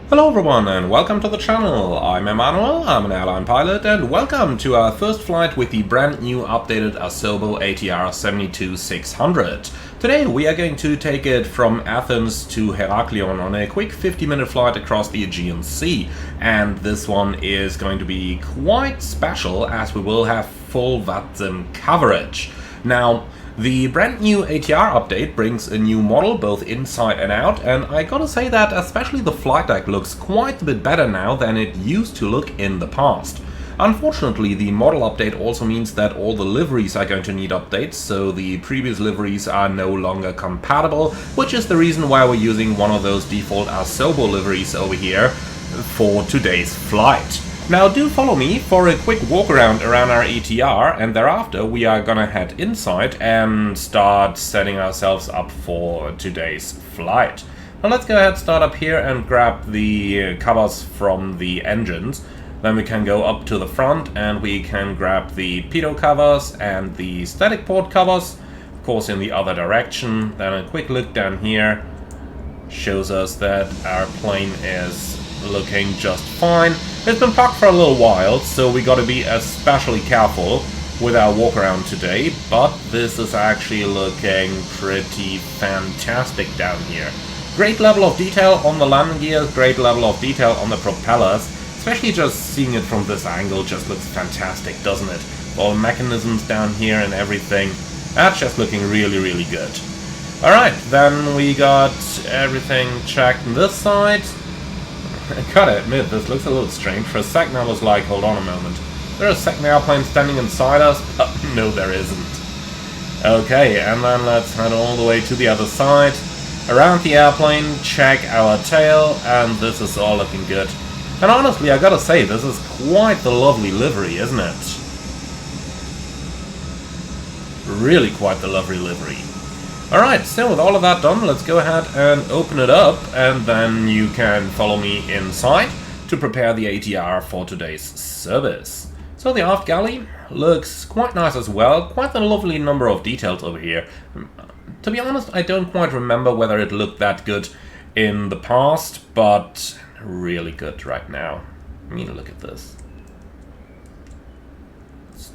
Hello everyone and welcome to the channel. I'm Emmanuel, I'm an airline pilot, and welcome to our first flight with the brand new updated Asobo ATR 72600. Today we are going to take it from Athens to Heraklion on a quick 50-minute flight across the Aegean Sea, and this one is going to be quite special as we will have full VATSIM coverage. Now, the brand new ATR update brings a new model both inside and out, and I gotta say that especially the flight deck looks quite a bit better now than it used to look in the past. Unfortunately, the model update also means that all the liveries are going to need updates, so the previous liveries are no longer compatible, which is the reason why we're using one of those default Asobo liveries over here for today's flight. Now do follow me for a quick walk around our ATR, and thereafter we are gonna head inside and start setting ourselves up for today's flight. Now let's go ahead, start up here and grab the covers from the engines. Then we can go up to the front and we can grab the pitot covers and the static port covers, of course in the other direction. Then a quick look down here shows us that our plane is looking just fine. It's been parked for a little while, so we gotta be especially careful with our walk around today, but this is actually looking pretty fantastic down here. Great level of detail on the landing gear, great level of detail on the propellers, especially just seeing it from this angle just looks fantastic, doesn't it? All the mechanisms down here and everything, that's just looking really good. Alright, then we got everything checked on this side. I gotta admit, this looks a little strange. For a second I was like, hold on a moment. There's a second airplane standing inside us? But no, there isn't. Okay, and then let's head all the way to the other side. Around the airplane, check our tail, and this is all looking good. And honestly, I gotta say, this is quite the lovely livery, isn't it? Really quite the lovely livery. Alright, so with all of that done, let's go ahead and open it up, and then you can follow me inside to prepare the ATR for today's service. So the aft galley looks quite nice as well, quite a lovely number of details over here. To be honest, I don't quite remember whether it looked that good in the past, but really good right now. I mean, look at this. It's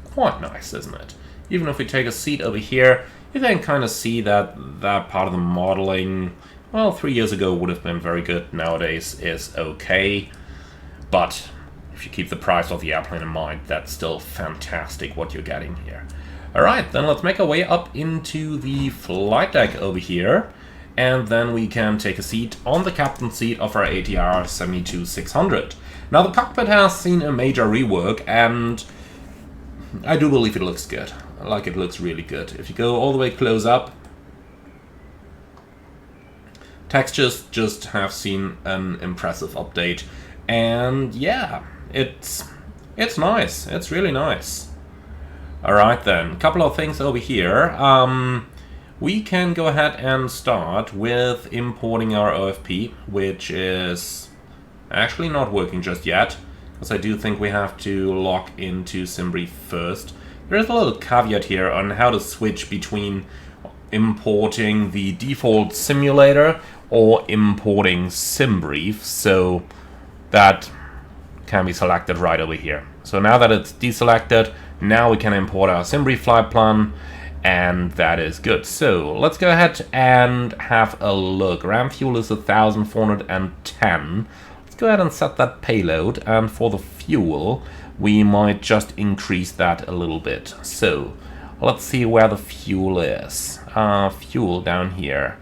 quite nice, isn't it? Even if we take a seat over here, you can kind of see that that part of the modeling, well, 3 years ago would have been very good, nowadays is okay. But if you keep the price of the airplane in mind, that's still fantastic what you're getting here. Alright, then let's make our way up into the flight deck over here, and then we can take a seat on the captain's seat of our ATR 72600. Now the cockpit has seen a major rework, and I do believe it looks good. Like, it looks really good. If you go all the way close up, textures just have seen an impressive update, and yeah, it's nice. It's really nice. Alright then, a couple of things over here. We can go ahead and start with importing our OFP, which is actually not working just yet, because I do think we have to log into SimBrief first. There is a little caveat here on how to switch between importing the default simulator or importing SimBrief, so that can be selected right over here. So now that it's deselected, now we can import our SimBrief flight plan, and that is good. So let's go ahead and have a look. RAM fuel is 1410. Let's go ahead and set that payload, and for the fuel we might just increase that a little bit. So let's see where the fuel is. Fuel down here.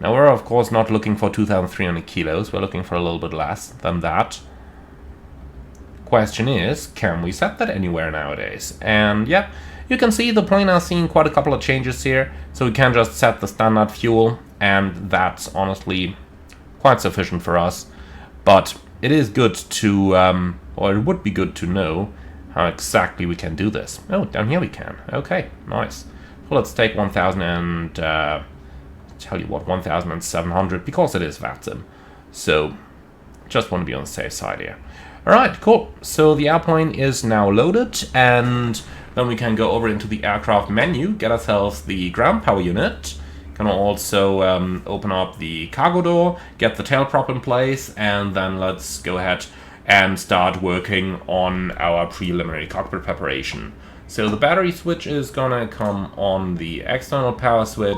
Now we're of course not looking for 2,300 kilos, we're looking for a little bit less than that. Question is, can we set that anywhere nowadays? And yeah, you can see the plane has seen quite a couple of changes here, so we can just set the standard fuel, and that's honestly quite sufficient for us. But it is good to, or it would be good to know how exactly we can do this. Oh, down here we can. Okay, nice. Well, let's take 1,000 and, tell you what, 1,700, because it is VATSIM. So, just want to be on the safe side here. Alright, cool. So the airplane is now loaded, and then we can go over into the aircraft menu, get ourselves the ground power unit, Can also open up the cargo door, get the tail prop in place, and then let's go ahead and start working on our preliminary cockpit preparation. So the battery switch is gonna come on, the external power switch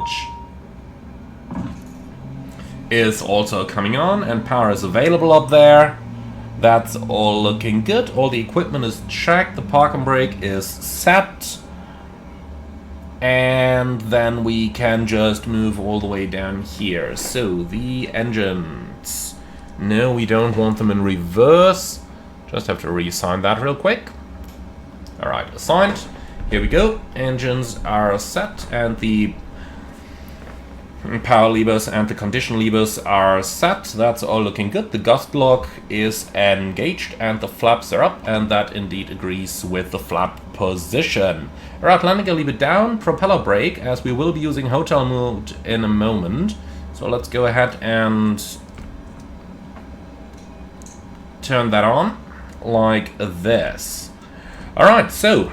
is also coming on, and power is available up there. That's all looking good. All the equipment is checked, the parking brake is set. And then we can just move all the way down here. So the engines. No, we don't want them in reverse. Just have to reassign that real quick. Alright, assigned. Here we go. Engines are set and the power levers and the condition levers are set. That's all looking good. The gust lock is engaged and the flaps are up, and that indeed agrees with the flap position. Alright, landing gear lever down, propeller brake, as we will be using hotel mode in a moment. So let's go ahead and turn that on like this. Alright, so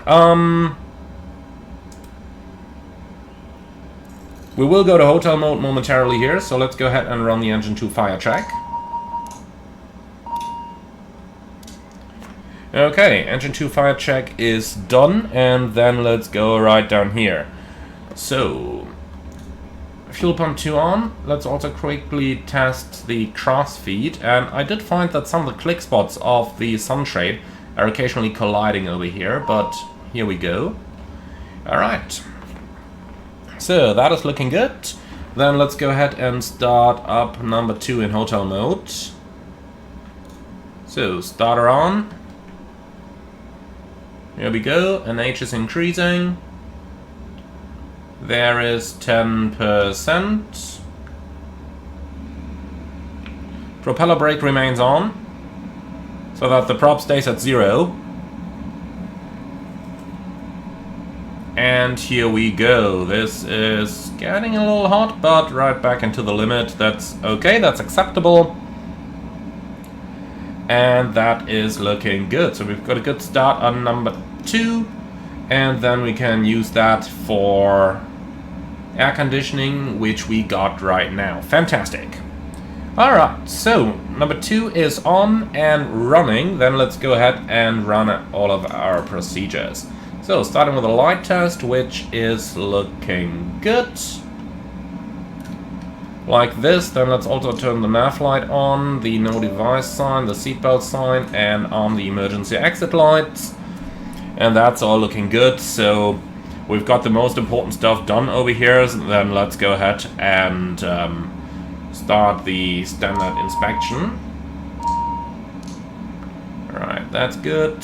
we will go to hotel mode momentarily here, so let's go ahead and run the engine 2 fire check. Okay, engine 2 fire check is done, and then let's go right down here. So, fuel pump 2 on. Let's also quickly test the cross feed, and I did find that some of the click spots of the sunshade are occasionally colliding over here, but here we go. Alright. So that is looking good. Then let's go ahead and start up number 2 in hotel mode. So starter on. Here we go. NH is increasing. There is 10%. Propeller brake remains on, so that the prop stays at 0. And here we go. This is getting a little hot, but right back into the limit. That's okay, that's acceptable. And that is looking good. So we've got a good start on number 2. And then we can use that for air conditioning, which we got right now. Fantastic. Alright, so number 2 is on and running. Then let's go ahead and run all of our procedures. So, starting with a light test, which is looking good. Like this. Then let's also turn the nav light on, the no device sign, the seatbelt sign, and on the emergency exit lights. And that's all looking good. So, we've got the most important stuff done over here. So then let's go ahead and start the standard inspection. Alright, that's good.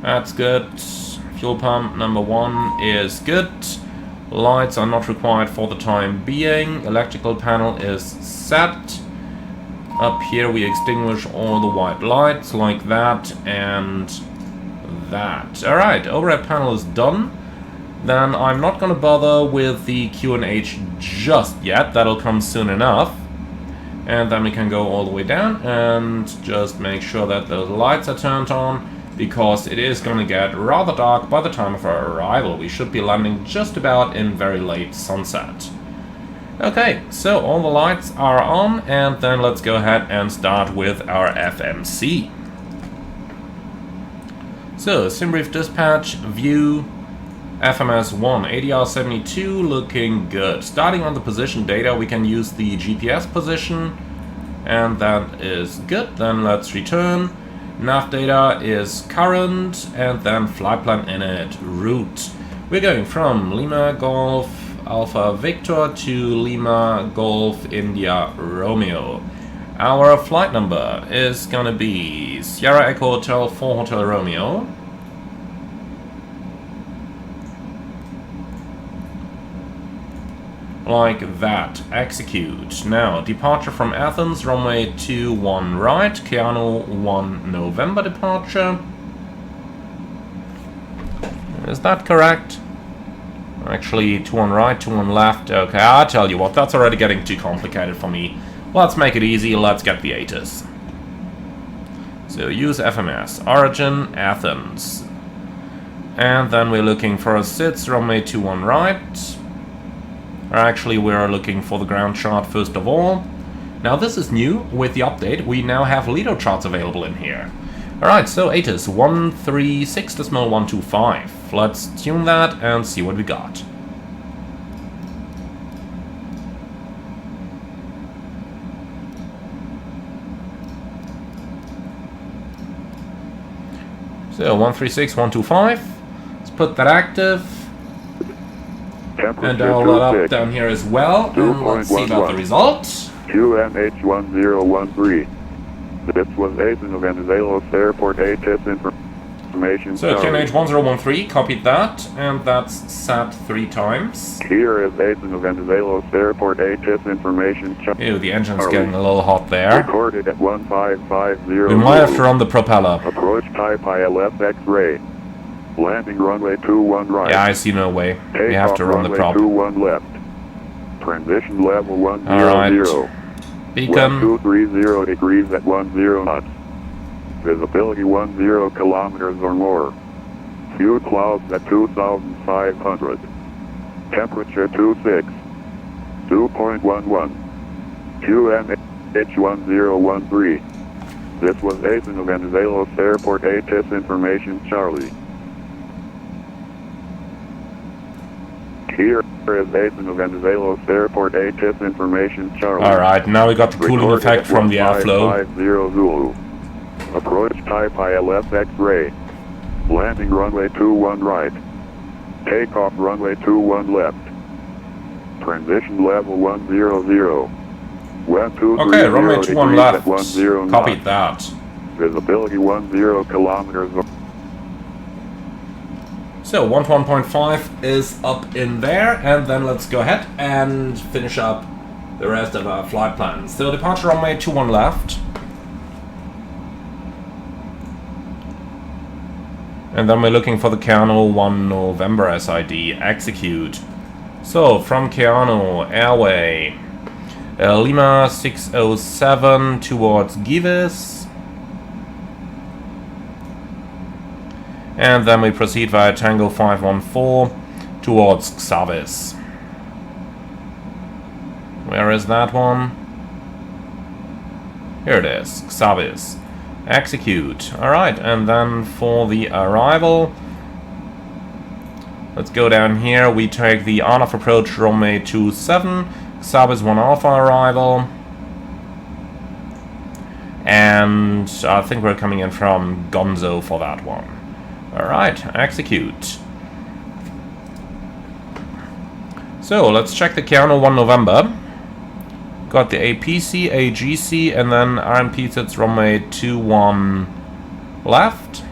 That's good. Fuel pump number 1 is good. Lights are not required for the time being. Electrical panel is set. Up here we extinguish all the white lights like that and that. Alright, overhead panel is done. Then I'm not going to bother with the Q&H just yet. That'll come soon enough. And then we can go all the way down and just make sure that those lights are turned on, because it is going to get rather dark by the time of our arrival. We should be landing just about in very late sunset. Okay, so all the lights are on, and then let's go ahead and start with our FMC. So, SimBrief dispatch, view, FMS 1, ADR 72, looking good. Starting on the position data, we can use the GPS position, and that is good. Then let's return. Nav data is current, and then flight plan init route. We're going from Lima Golf Alpha Victor to Lima Golf India Romeo. Our flight number is gonna be Sierra Echo Hotel 4 Hotel Romeo. Like that. Execute. Now, departure from Athens, runway 21 right, Keanu 1 November departure. Is that correct? Actually, 21 right, 21 left. Okay, I'll tell you what, that's already getting too complicated for me. Let's make it easy, let's get the ATIS. So, use FMS. Origin, Athens. And then we're looking for a SITS, runway 21 right. Or actually, we're looking for the ground chart first of all. Now this is new with the update. We now have LIDAR charts available in here. Alright, so ATIS 136.125. Let's tune that and see what we got. So 136.125. Let's put that active. And I'll load up down here as well. And let's see about the results. QMH1013. This was Athens of Venizelos Airport ATIS information. So QMH1013, copied that, and that's sat 3 times. Here is Athens of Venizelos Airport ATIS information. Ew, the engine's getting a little hot there. Recorded at 1550. We might have to run the propeller. Approach type ILS X-ray. Landing runway 21 right. Yeah, I see no way. We have to run the prop. 21 left. Transition level 100. Alright. Beacon. 230 degrees at 10 knots. Visibility 10 kilometers or more. Few clouds at 2,500. Temperature 26. 2.11. QMH1013. This was Athens of Venizelos Airport ATIS information Charlie. Here is Athens of Venizelos Airport ATIS information Charlie. Alright, now we got the cooling effect from the airflow. 1550 Zulu. Approach type ILS X-ray. Landing runway 21 right. Takeoff runway 21 left. Transition level 100. Okay, runway 21 left. Copied that. Visibility 10 kilometers. So 1.5 is up in there, and then let's go ahead and finish up the rest of our flight plans. So departure runway 21 left. And then we're looking for the Keanu 1 November SID, execute. So from Keanu, airway, Lima 607 towards Gives. And then we proceed via Tango 514 towards Xavis. Where is that one? Here it is, Xavis. Execute. Alright, and then for the arrival, let's go down here. We take the on-off approach runway 27, Xavis 1 Alpha arrival. And I think we're coming in from Gonzo for that one. Alright, execute. So, let's check the Keanu 1 November. Got the APC, AGC, and then RMP sits runway 21 left.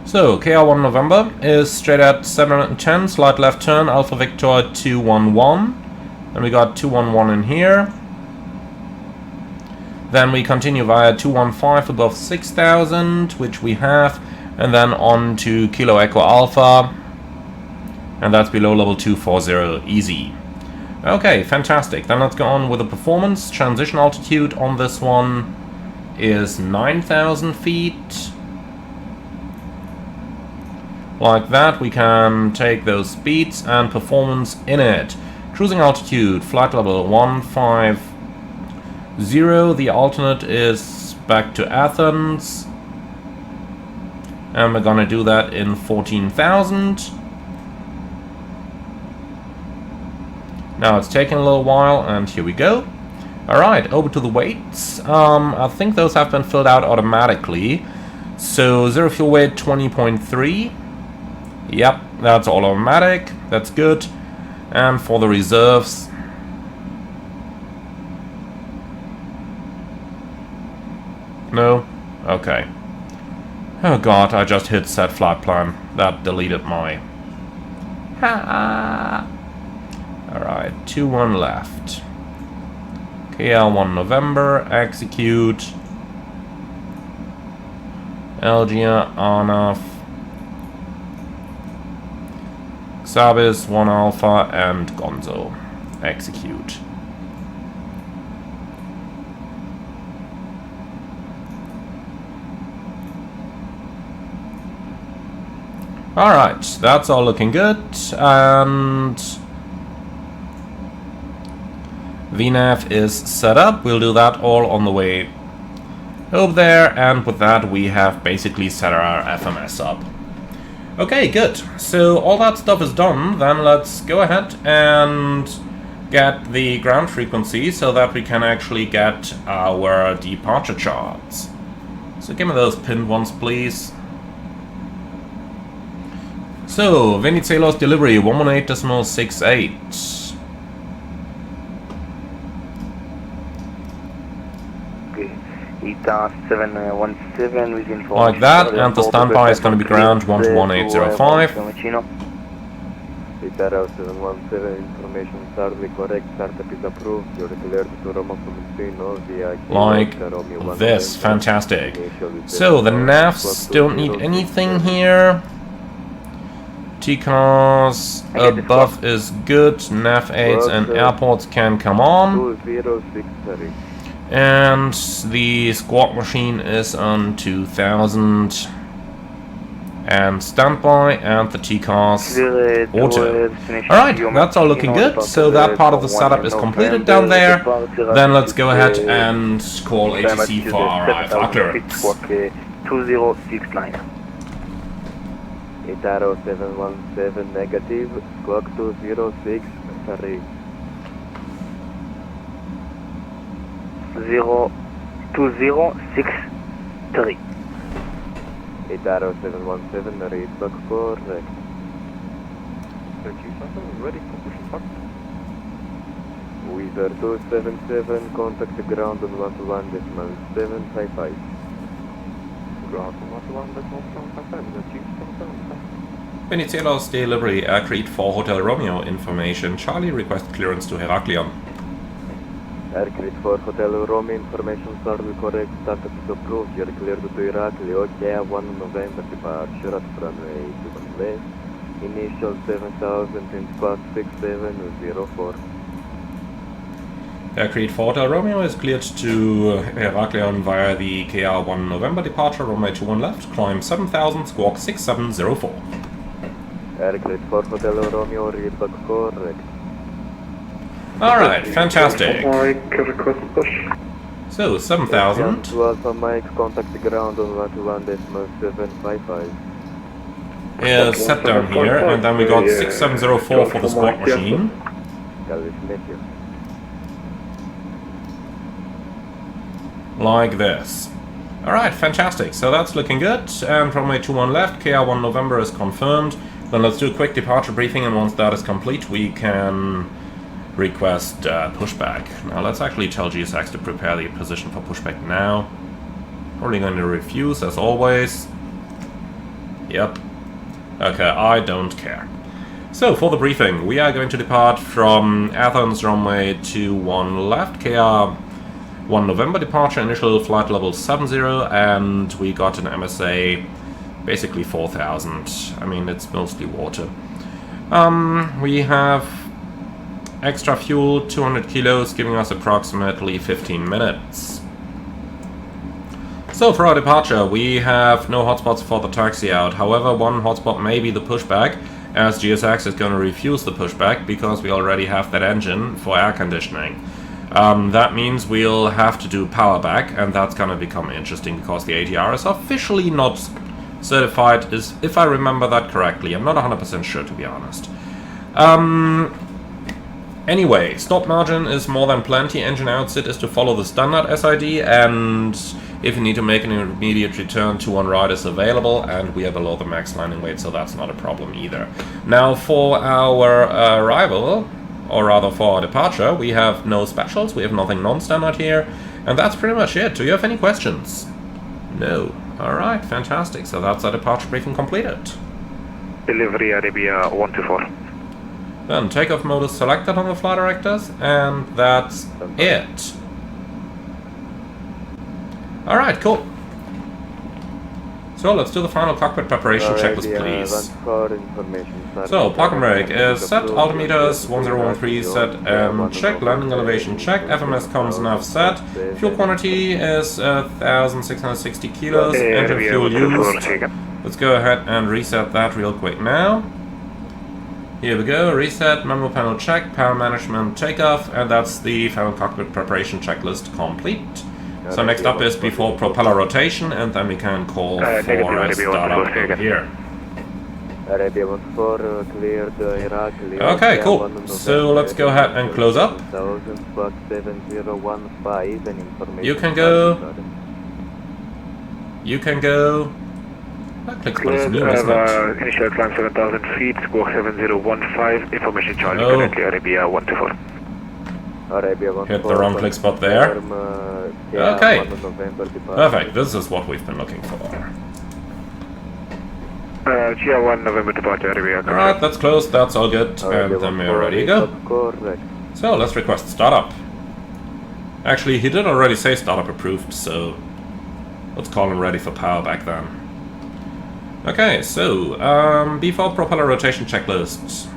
So, KR1 November is straight at 710, slight left turn, Alpha Victor 211. And we got 211 in here. Then we continue via 215 above 6,000, which we have. And then on to Kilo Echo Alpha. And that's below level 240, easy. Okay, fantastic. Then let's go on with the performance. Transition altitude on this one is 9,000 feet. Like that, we can take those speeds and performance in it. Cruising altitude, flight level 150. The alternate is back to Athens. And we're gonna do that in 14,000. Now it's taking a little while, and here we go. Alright, over to the weights. I think those have been filled out automatically. So, zero fuel weight 20.3. Yep, that's all automatic. That's good. And for the reserves, no? Okay. Oh god, I just hit set flight plan. That deleted my... Alright, 2-1 left. KL1 November, execute. Algia on off. Sabis, 1 Alpha, and Gonzo. Execute. Alright, that's all looking good, and VNAV is set up. We'll do that all on the way over there, and with that we have basically set our FMS up. Okay, good. So all that stuff is done, then let's go ahead and get the ground frequency so that we can actually get our departure charts. So give me those pinned ones, please. So, Venizelos delivery 118.68. Okay, ETA 717 within 4. Like that, and the standby is going to be ground 11805. ETA 717, information startly correct, startup is approved, you're declared to Roma from Messino via Like this, fantastic. So, the NAVs don't need anything here. TCARs above is good, nav aids and airports can come on. 2063. And the squawk machine is on 2000. And standby, and the TCARs auto. Alright, that's all looking good, so that part of the setup is completed down there. Then let's go ahead and call ATC for our IFR clearance. 2069. ETA 717 negative, squawk 2063. 2063. ETA 717, read back correct. Ready for pushing back. Wizard 277, contact the ground on 121.755. Ground on 121.755, the chief confirmed. Venizelos delivery Aircreed 4 Hotel Romeo information. Charlie request clearance to Heraklion. Aircreed 4 Hotel Romeo information started correct, startup is approved, you're cleared to Heraklion, okay, 1 November departure at runway 21 left, initial 7000 in squawk 6704. Aircreed 4 Hotel Romeo is cleared to Heraklion via the KR 1 November departure, runway 21 left, climb 7000, squawk 6704. Aircreed 4 Hotel Romeo, read back correct. Alright, fantastic. Mike, request push. So, 7000. To Alpha Mike, contact the ground on 121.755. Is set down here, and then we got 6704 for the squawk machine. Like this. Alright, fantastic. So that's looking good. And runway 21 left, KR1 November is confirmed. Then let's do a quick departure briefing, and once that is complete, we can request pushback. Now let's actually tell GSX to prepare the position for pushback now. Probably going to refuse, as always. Yep. Okay, I don't care. So, for the briefing, we are going to depart from Athens, runway 21 left, KR 1 November departure, initial flight level 70, and we got an MSA basically 4000. I mean, it's mostly water. We have extra fuel, 200 kilos, giving us approximately 15 minutes. So for our departure, we have no hotspots for the taxi out. However, one hotspot may be the pushback, as GSX is going to refuse the pushback because we already have that engine for air conditioning. That means we'll have to do power back, and that's going to become interesting because the ATR is officially not certified, if I remember that correctly. I'm not 100% sure, to be honest. Anyway, stop margin is more than plenty. Engine outset is to follow the standard SID, and if you need to make an immediate return, 2 on ride is available, and we are below the max landing weight, so that's not a problem either. Now, for our arrival, or rather for our departure, we have no specials, we have nothing non-standard here, and that's pretty much it. Do you have any questions? No. Alright, fantastic. So that's our departure briefing completed. Delivery Arabia 124. Then takeoff mode is selected on the flight directors, and that's it. Alright, cool. So let's do the final cockpit preparation checklist, please. So, parking brake is set, altimeters 1013 set and check, landing elevation check, FMS comms nav set, fuel quantity is 1660 kilos, engine fuel used. Let's go ahead and reset that real quick now. Here we go, reset, memo panel check, power management takeoff, and that's the final cockpit preparation checklist complete. So next up is before propeller rotation, and then we can call for a startup over here. Okay, cool. So let's go ahead and close up. You can go. You can go. That clicks what is new, isn't it? Initial climb 7,000 feet, squawk 7015, information Charlie, currently Arabia 124. Hit the wrong click spot there. Okay, perfect, this is what we've been looking for. GR 1 November departure Arabia. Alright, that's closed, that's all good, and then we're ready to go. So let's request startup. Actually, he did already say startup approved, so let's call him ready for power back then. Okay, so before propeller rotation checklists.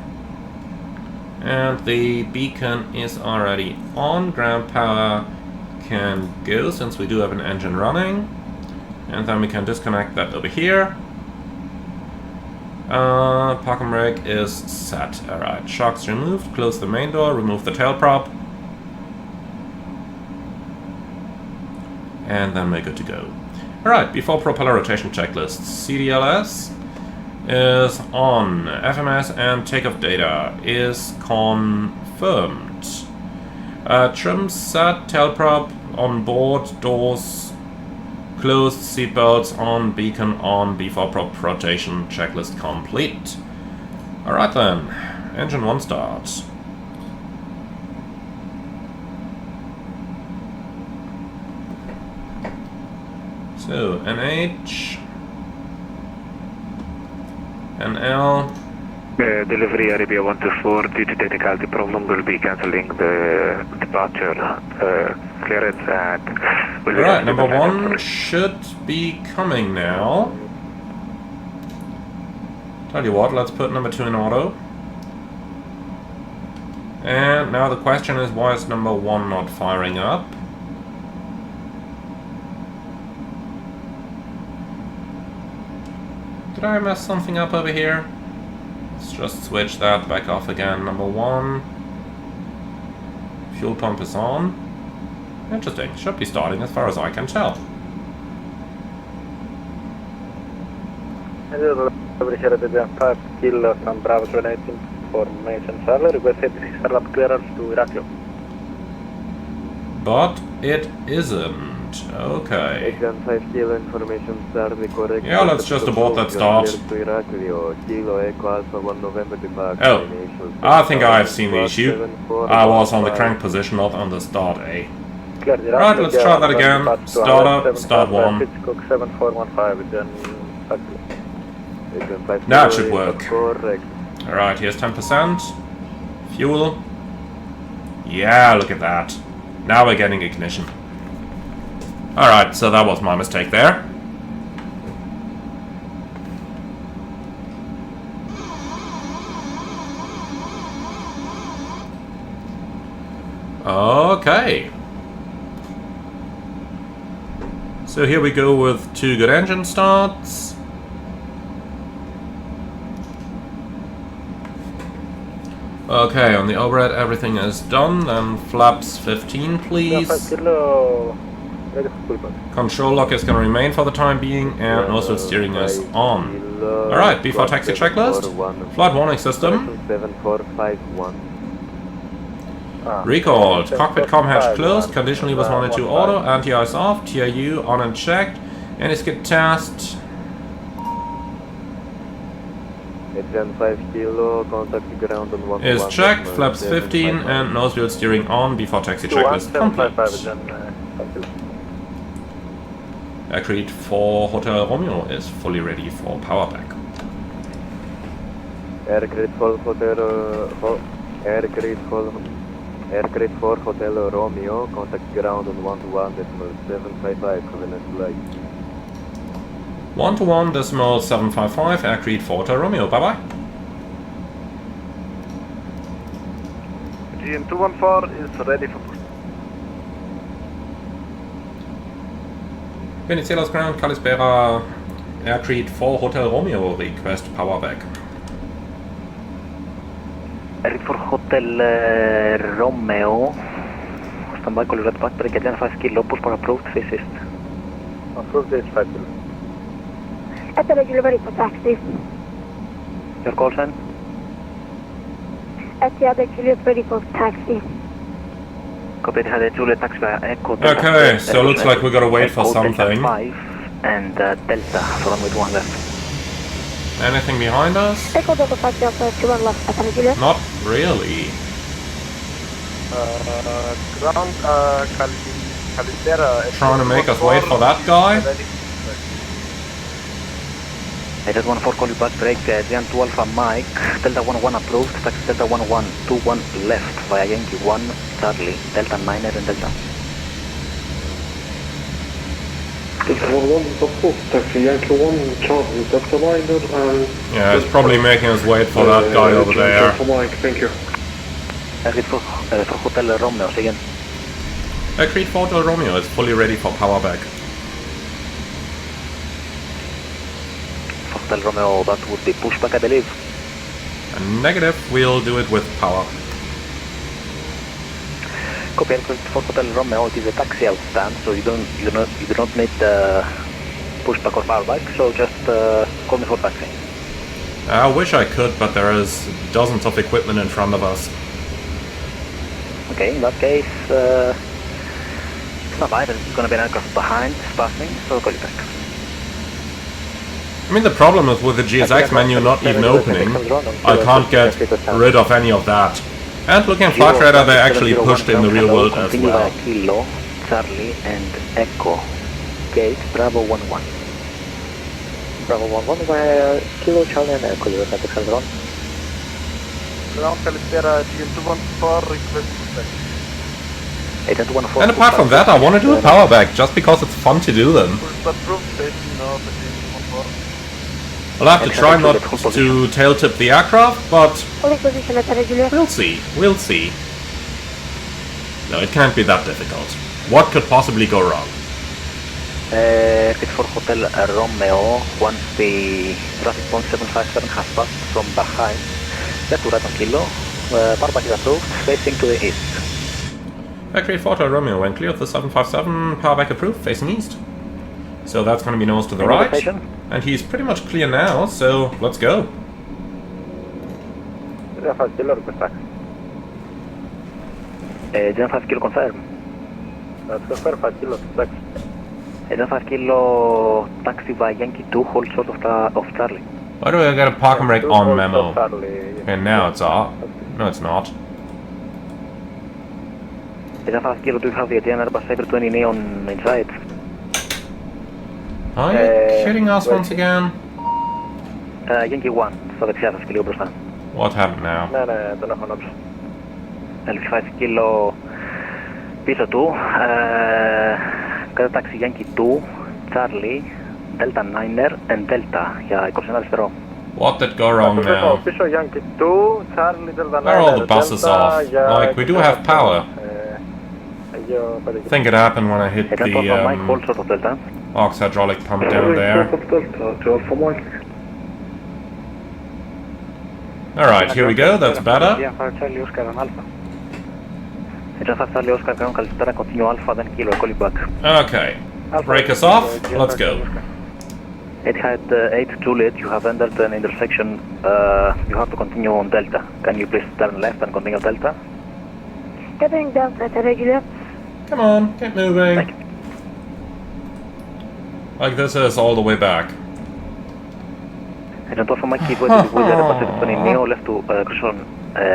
And the beacon is already on. Ground power can go since we do have an engine running. And then we can disconnect that over here. Parking brake is set. Alright, shocks removed. Close the main door, remove the tail prop. And then we're good to go. Alright, before propeller rotation checklists. CDLS is on. FMS and takeoff data is confirmed. Trim set, tail prop on board, doors closed, seatbelts on, beacon on, before prop rotation checklist complete. Alright then, engine 1 start. So, NH, NL. Delivery Arabia 124, due to technicality problem, will be cancelling the departure clearance at... Alright, number 1 should be coming now. Tell you what, let's put number 2 in auto. And now the question is, why is number 1 not firing up? Did I mess something up over here? Let's just switch that back off again. Number 1. Fuel pump is on. Interesting. Should be starting as far as I can tell. Five kilo from Bravo 28 information Charlie, request 86 startup clearance to Heraklion. But it isn't. Okay. Yeah, let's just abort that start. Oh, I think I have seen the issue. I was on the crank position, not on the start A. Right, let's try that again. Start up, start 1. Now it should work. Alright, here's 10%. Fuel. Yeah, look at that. Now we're getting ignition. Alright, so that was my mistake there. Okay. So here we go with 2 good engine starts. Okay, on the overhead everything is done, then flaps 15 please. Control lock is going to remain for the time being, and also steering is on. Alright, before taxi checklist, flight warning system. Recalled, cockpit comm hatch closed, conditionally was 1 and 2 auto, anti-ice off, TRU on and checked, and is get tasked. Is checked, flaps 15, and nose wheel steering on before taxi checklist complete. Agreed for Hotel Romeo is fully ready for power back. Aircraft for Hotel Romeo, contact ground on 121.755, have a nice flight. 121.755 Aircreed 4 Hotel Romeo. Bye bye. GM214 is ready for push. Venezuela's ground, Kalispera, Aircreed 4 Hotel Romeo, request power back. Aircreed 4 Hotel Romeo. Standby call red back, break again 5 kilo, push back approved, face east. Approved is 5 kilo. At the regular ready for taxi. Your call sign? At the other Juliet ready for taxi. Copy, had Juliet taxi by Echo. Okay, so looks like we gotta wait for something. 5 and Delta, so runway 21 left. Anything behind us? Echo Delta taxi after 21 left. At the Juliet. Not really. Ground Calistera. Trying to make us wait for that guy? I just 14 call you back, break Gian 2 Alpha Mike, Delta 11 approved, taxi Delta 1121 left via Yankee 1, Charlie, Delta 9er and Delta. Delta 11 is approved, taxi Yankee 1, Charlie, Delta 9er and... Yeah, it's probably making us wait for that guy over there. Delta Mike, thank you. Aircreed for Hotel Romeo, say again. Aircreed 4 Hotel Romeo is fully ready for power back. Hotel Romeo, that would be pushback, I believe. Negative, we'll do it with power. Copy, Aircreed 4 Hotel Romeo, it is a taxi outstand, so you do not need pushback or power back, so just call me for taxi. I wish I could, but there is dozens of equipment in front of us. Okay, in that case, it's not bad, there's going to be an aircraft behind, passing, so call you back. I mean, the problem is with the GSX menu not even opening, I can't get rid of any of that. And looking at flight radar, they're actually pushed in the real world as well. Kilo, Charlie and Echo, gate Bravo 11. Bravo 11 via Kilo, Charlie and Echo, you're at the Calderon. Ground Calistera, GM214, request push. And apart from that, I want to do a power back, just because it's fun to do them. Approved, station of GM214. I'll have to try not to tail tip the aircraft, but Holding position at the Juliet. we'll see. We'll see. No, it can't be that difficult. What could possibly go wrong? Aircreed for Hotel Romeo, once the traffic point 757 has passed from behind, left to right on Kilo, power back is approved, facing to the east. Aircreed 4 Hotel Romeo, when clear of the 757, power back approved, facing east. So that's going to be nose to the right. And he's pretty much clear now, so let's go. Gen 5 Kilo, request taxi. Gen 5 Kilo confirm. That's confirm 5 Kilo, taxi. Gen 5 Kilo taxi by Yankee 2, hold short of Charlie. Why do I get a park and brake on memo? Charlie. And now it's off. No, it's not. Gen 5 Kilo, do you have the ATR Airbus Sabre 20 neon inside? Are you kidding us once again? Yankee 1, στο δεξιά σας λίγο μπροστά. What happened now? Ναι, τον έχω ανάψει. LV5 Kilo πίσω του, κατά τάξη Yankee 2, Charlie, Delta 9er and Delta για 21 αριστερό. What did go wrong now? Πίσω Yankee 2, Charlie, Delta 9er. Where are all the buses off? Like, we do have power. I think it happened when I hit the aux hydraulic pump down there. Alright, here we go, that's better. Okay, break us off, let's go. Etihad 8 Juliet, you have entered an intersection, you have to continue on Delta. Can you please turn left and continue Delta? Getting Delta at the regular. Come on, get moving. Like this is all the way back. And also my keep with Neo left to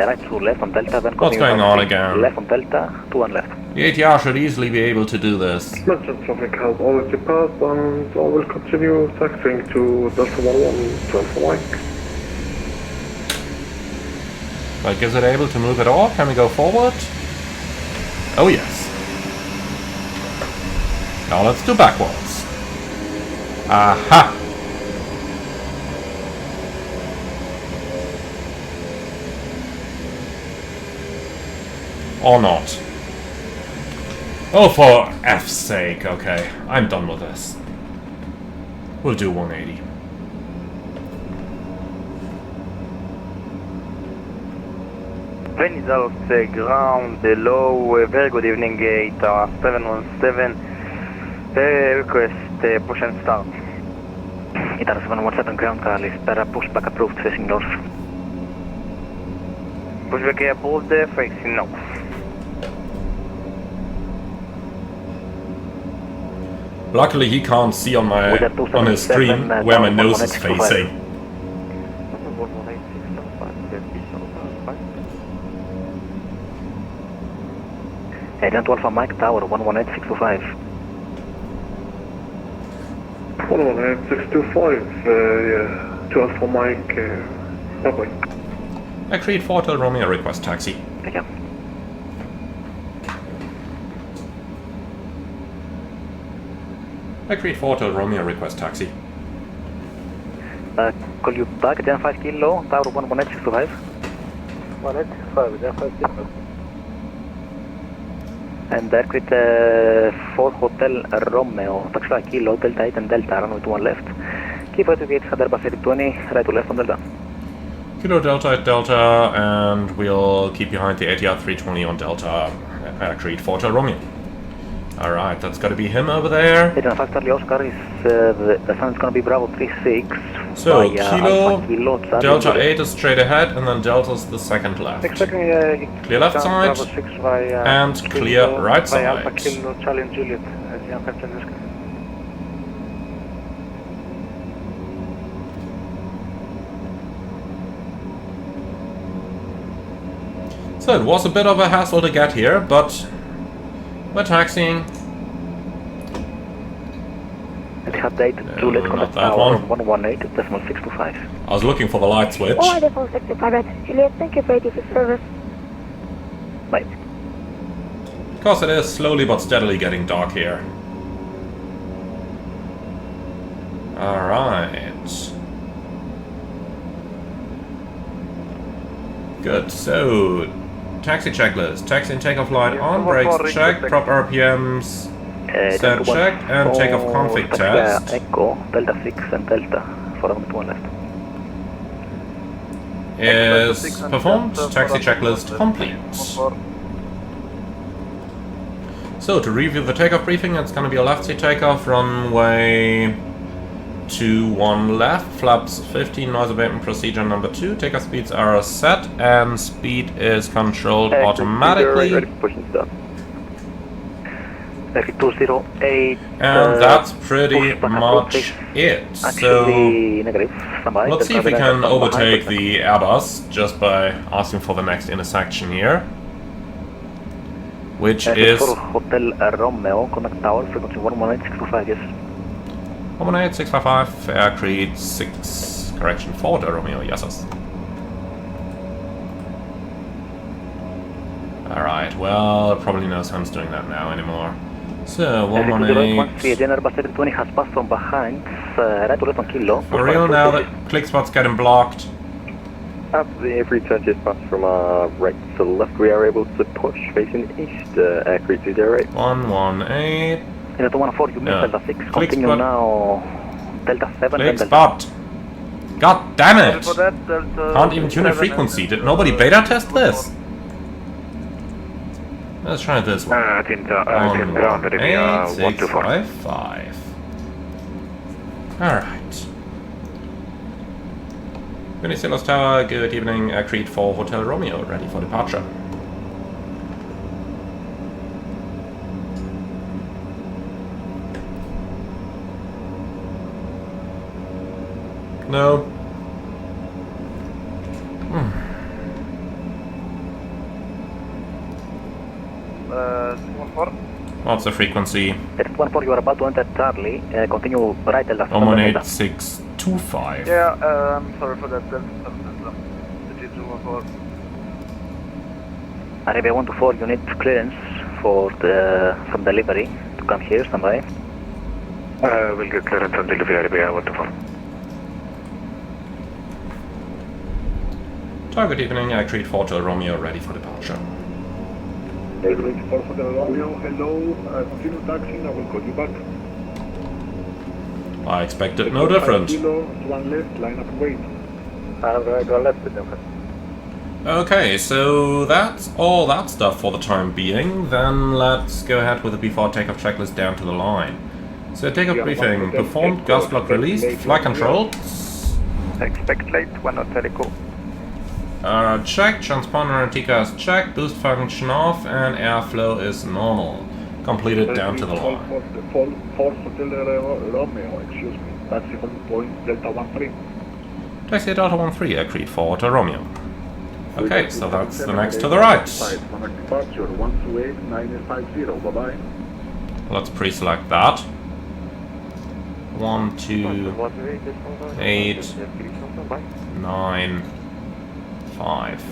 right to left on Delta, then what's going on again? Left on Delta, to one left. The ATR should easily be able to do this. Mention traffic has already passed and I will continue taxiing to Delta 11 to Alpha Mike. Like, is it able to move at all? Can we go forward? Oh yes. Now let's do backwards. Aha! Or not. Oh, for F's sake, okay. I'm done with this. We'll do 180. Pendular ground below. Very good evening, ATR 717. Request push and start. ATR 717 ground car is pushback approved facing north. Pushback approved facing north. Luckily he can't see on my on his screen where my nose is facing. Agent Alpha Mike Tower 118625. 118625, yeah. 2 Alpha Mike, bye-bye. Agreed 4 Hotel Romeo, request taxi. Thank you. Agreed 4 Hotel Romeo, request taxi. Call you back, Gen 5 Kilo, Tower 118625. 185, Gen 5 Kilo. And aircraft 4 Hotel Romeo, taxi 5 Kilo, Delta 8 and Delta, runway 21 left. Keep right to gate, Airbus 820, right to left on Delta. Kilo Delta at Delta, and we'll keep behind the ATR 320 on Delta. Agreed 4 Hotel Romeo. Alright, that's gotta be him over there. Agent 5 Charlie Oscar is, the sun is gonna be Bravo 36. So, Kilo, Delta 8 is straight ahead, and then Delta's the second left. Expecting Clear left side, Bravo 6 by, and clear right by Alpha side. Kilo, Charlie and Juliet. Gen 5 Charlie. So it was a bit of a hassle to get here, but we're taxiing. And have date Juliet not contact that Tower one. 118.625. I was looking for the light switch. Oh, default 65 at Juliet, thank you for 86 service. Bye. Because it is slowly but steadily getting dark here. Alright. Good, so taxi checklist. Taxi and takeoff light on, brakes check, prop RPMs set check, and takeoff config test. Echo, Delta 6 and Delta, for runway 21 left. Is performed, taxi checklist complete. So to review the takeoff briefing, it's going to be a left seat takeoff, runway 21 left, flaps 15, noise abatement procedure number 2, takeoff speeds are set, and speed is controlled automatically. Ready for push and start. 208. And that's pretty much it. So Actually, negative. let's see if we can overtake the Airbus just by asking for the next intersection here, which is for Hotel Romeo, connect tower, frequency 118625, yes. 118-655, Air Creed 6, correction 4 to Romeo, yes. Alright, well, probably no sense doing that now anymore. So, 118. General Airbus 720 has passed from behind, right to left on Kilo. For real now that click spot's getting blocked. After the every touch is passed from right to left, we are able to push facing east, accurate 208. 118. Delta 14, you missed Yeah. Delta 6, Click continue spot. now Delta 7 Click and Delta. spot. God damn it! For that, Delta Can't even tune a frequency. Did nobody beta test this? Let's try this one. I think ground ready, 124. 118-655. Alright. Venizelos Tower, good evening. Creed 4 Hotel Romeo, ready for departure. No. What's the frequency? It's 14, you are about to enter Charlie, continue right Delta 7 and Delta. 118-625. Yeah, I'm sorry for that, Delta. The G214. Arabia 124, you need clearance for the, from delivery to come here, standby. We'll get clearance on delivery, Arabia 124. Target evening, Creed 4 Hotel Romeo, ready for departure. Airline for Hotel Romeo, hello, continue taxiing, I will call you back. I expected no different. Kilo, one left, line up and wait. Go left with them. Okay, so that's all that stuff for the time being. Then let's go ahead with the before takeoff checklist down to the line. So takeoff briefing, performed, gas block released, flight controls. Expect late, 1 Helico. Check, transponder and TCAS check, boost function off, and airflow is normal. Completed down to the line. For Hotel Romeo, excuse me, taxi from point Delta 13. Taxi Delta 13, agreed for Hotel Romeo. Okay, so that's the next to the right. Departure 128-950, bye-bye. Let's pre-select that. 1, 2, 8, 9, 5.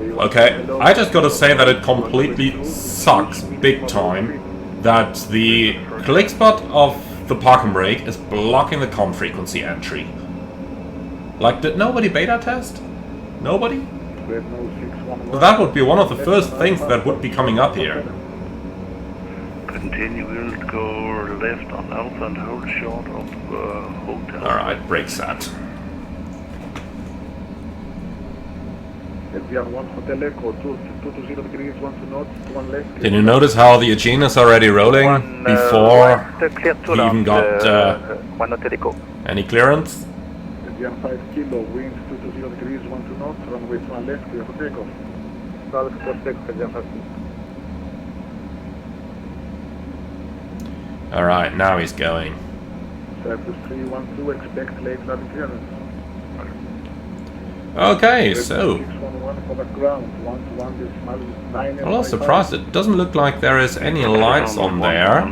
Okay, I just gotta say that it completely sucks big time that the click spot of the parking brake is blocking the comm frequency entry. Like, did nobody beta test? Nobody? That would be one of the first things that would be coming up here. Continue, we'll go left on Alpha and hold short of hotel. Alright, brake set. Did you notice how the Aegin is already rolling before he even got any clearance? 5 kilo, winds 220 degrees, 1 knots, runway 1 left, clear for takeoff. Alright, now he's going. Cyprus 312, expect late landing clearance. Okay, so... 611 for the ground, 121 9. I'm a little surprised, it doesn't look like there is any lights on there.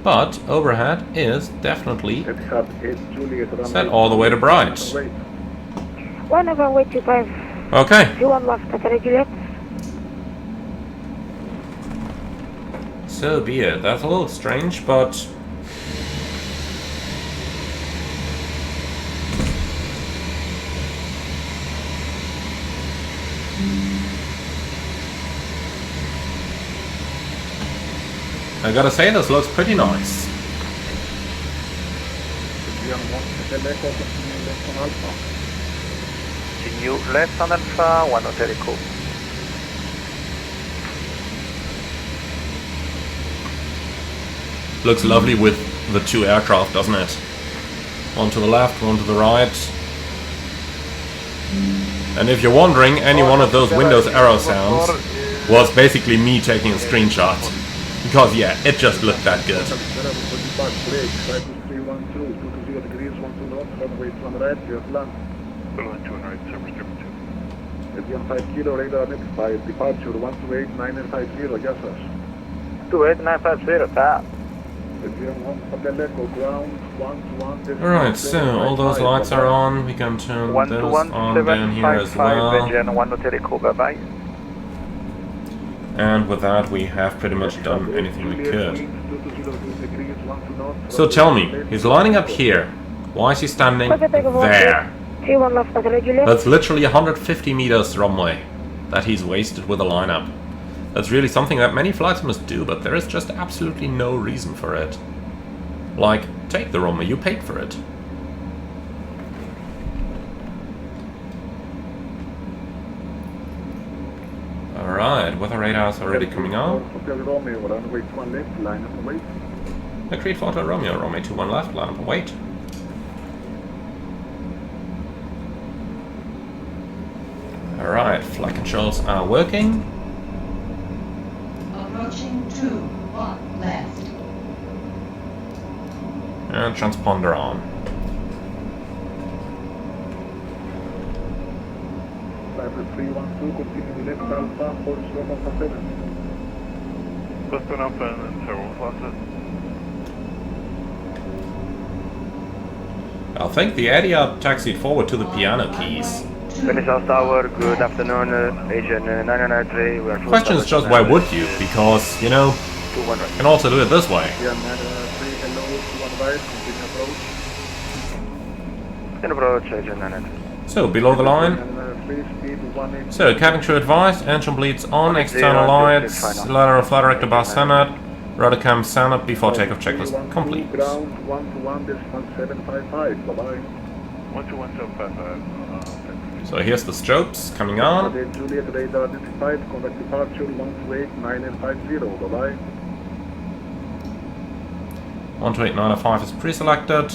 But overhead is definitely set all the way to bright. 1 over way 25. Okay. 1 left at regulate. So be it. That's a little strange, but... I gotta say, this looks pretty nice. Continue left on Alpha, 1 Hotel Echo. Looks lovely with the two aircraft, doesn't it? One to the left, one to the right. And if you're wondering, any one of those Windows arrow sounds was basically me taking a screenshot. Because yeah, it just looked that good. Departure 128-950, yes sir. 28950, tap. Alright, so all those lights are on, we can turn those on down here as well. Bye-bye. And with that we have pretty much done anything we could. So tell me, he's lining up here. Why is he standing there? That's literally 150 meters runway that he's wasted with a lineup. That's really something that many flight simmers do, but there is just absolutely no reason for it. Like, take the runway, you paid for it. Alright, weather radar's already coming on. Agreed for Hotel Romeo, runway 21 left, line up and wait. Alright, flight controls are working. Approaching 2-1 left. And transponder on. Cyprus 312, continue left Alpha, hold slow for 7. Western Alpha and Terror Flight. I think the ATR taxied forward to the piano keys. Venice South Tower, good afternoon, Agent 993, we are full. Question is just why would you? Because, you know, you can also do it this way. Yeah, 993, hello, 21 right, continue approach. In approach, Agent 9. So, below the line. So, cabin crew advised, engine bleeds on, external lights, ladder flight director bar standard, rudder cam standard before takeoff checklist complete. Ground 121.755, bye-bye. 121.755. So here's the strobes coming on. Juliet radar identified, contact departure 128.950, bye-bye. 128.905 is pre-selected.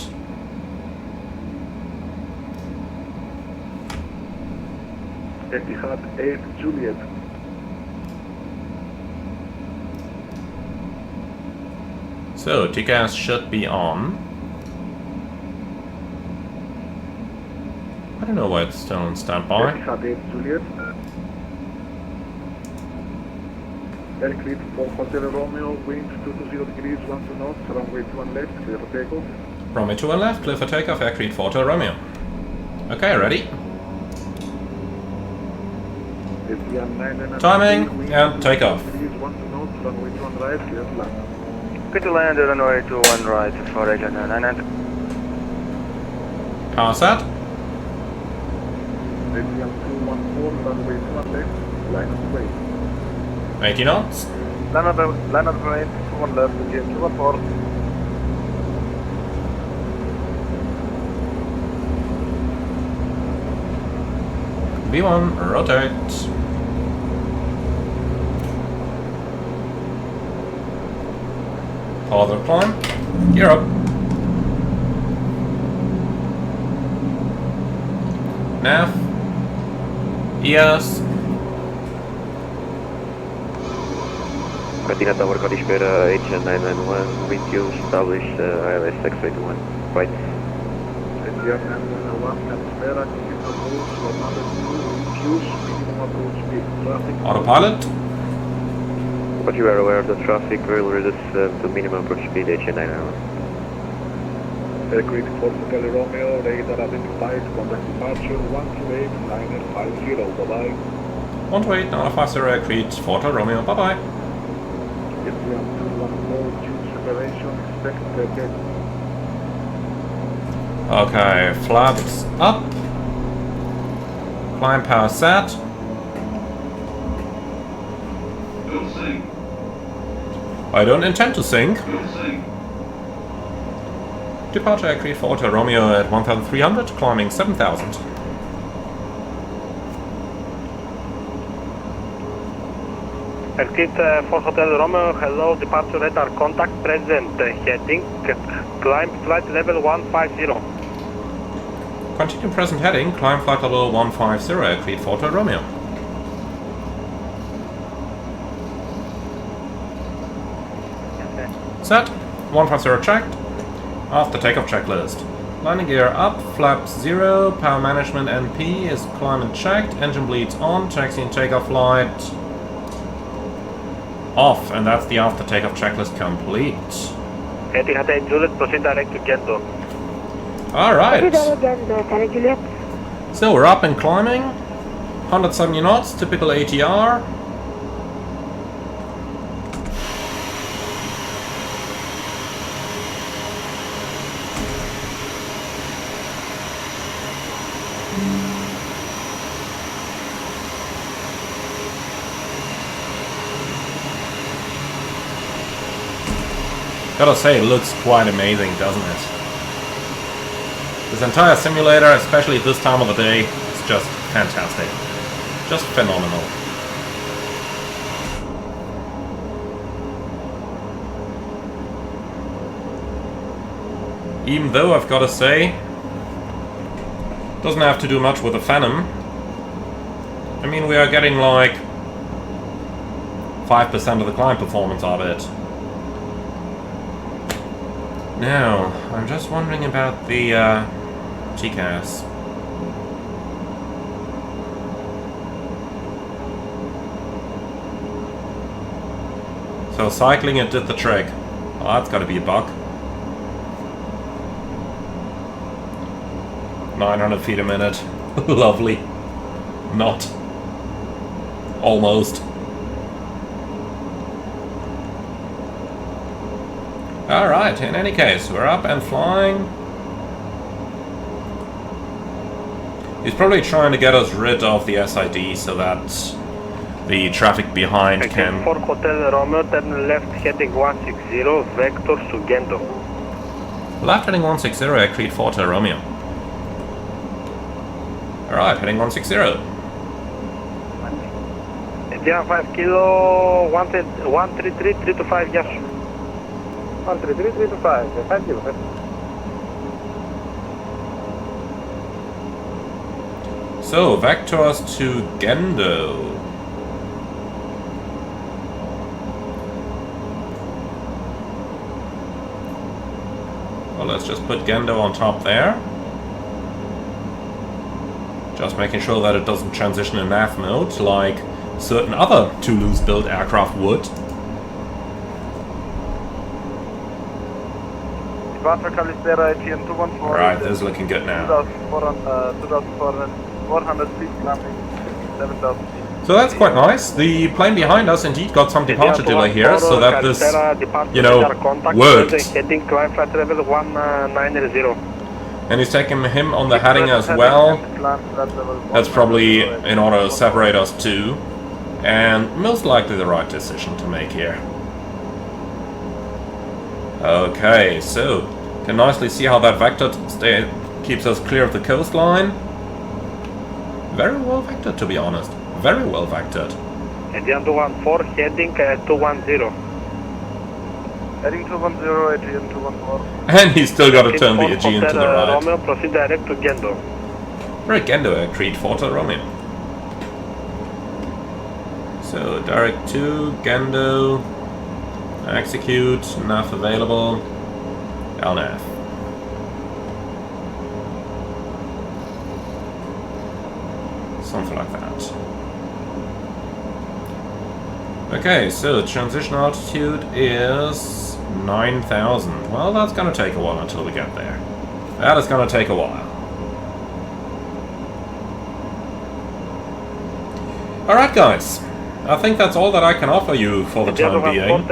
Etihad 8 Juliet. So, TCAS should be on. I don't know why it's still on standby. Etihad 8 Juliet. Aircraft for Hotel Romeo, wind 220 degrees, 12 knots, runway 21 left, clear for takeoff. Runway 21 left, clear for takeoff, aircraft for Hotel Romeo. Okay, ready? Timing and takeoff. Good to land, runway 21 right for Agent 9. Power set. 80 knots. Land on right, 1 left, again, 214. V1, rotate. Follow the climb. Gear up. Nav. ES. Katina Tower, Kadish Beta, H991, wind queue, establish ILS 681. Right. Autopilot. But you are aware of the traffic will reduce to minimum approach speed H991. Aircraft for Hotel Romeo, radar identified, contact departure 128.950, bye-bye. 128.950 aircraft for Hotel Romeo, bye bye. F1 214, choose separation, expect target. Okay, flaps up. Climb power set. Don't sink. I don't intend to sink. Don't sink. Departure aircraft for Hotel Romeo at 1,300, climbing 7,000. Aircraft for Hotel Romeo, hello, departure radar contact present, heading, climb flight level 150. Continue present heading, climb flight level 150, aircraft for Hotel Romeo. Set, 150 checked. After takeoff checklist. Landing gear up, flaps 0, power management NP is climate checked, engine bleeds on, taxi and takeoff light off, and that's the after takeoff checklist complete. Etihad 8 Juliet, proceed direct to Gendo. Alright, Juliet. so we're up and climbing, 170 knots, typical ATR. Gotta say, it looks quite amazing, doesn't it? This entire simulator, especially at this time of the day, is just fantastic. Just phenomenal. Even though, I've gotta say, doesn't have to do much with the Phantom. I mean, we are getting like 5% of the climb performance of it. Now, I'm just wondering about the TCAS. So cycling it did the trick. Oh, that's gotta be a bug. 900 feet a minute. Lovely. Not. Almost. Alright, in any case, we're up and flying. He's probably trying to get us rid of the SID so that the traffic behind can... For Hotel Romeo, turn left heading 160, vector to Gendo. Left heading 160, Creed 4 to Romeo. Alright, heading 160. Indian 5 kilo, 133, 3 to 5, yes. 133, 3 to 5, 5 kilo. So, vectors to Gendo. Well, let's just put Gendo on top there. Just making sure that it doesn't transition in nav mode like certain other Toulouse-built aircraft would. Alright, this is looking good now. 2,400 feet landing, 7,000 feet. So that's quite nice. The plane behind us indeed got some departure delay here, so that this, you know, worked. Heading climb flight level 190. And he's taking him on the heading as well. That's probably in order to separate us too. And most likely the right decision to make here. Okay, so can nicely see how that vector keeps us clear of the coastline. Very well vectored, to be honest. Very well vectored. Adrian 214, heading 210. Heading 210, Adrian 214. And he's still got to turn the Aegean to the right. Romeo, proceed direct to Gendo. Right, Gendo, Creed 4 to Romeo. So, direct to Gendo. Execute, nav available. LNAV. Something like that. Okay, so transition altitude is 9,000. Well, that's gonna take a while until we get there. That is gonna take a while. Alright guys, I think that's all that I can offer you for the time being.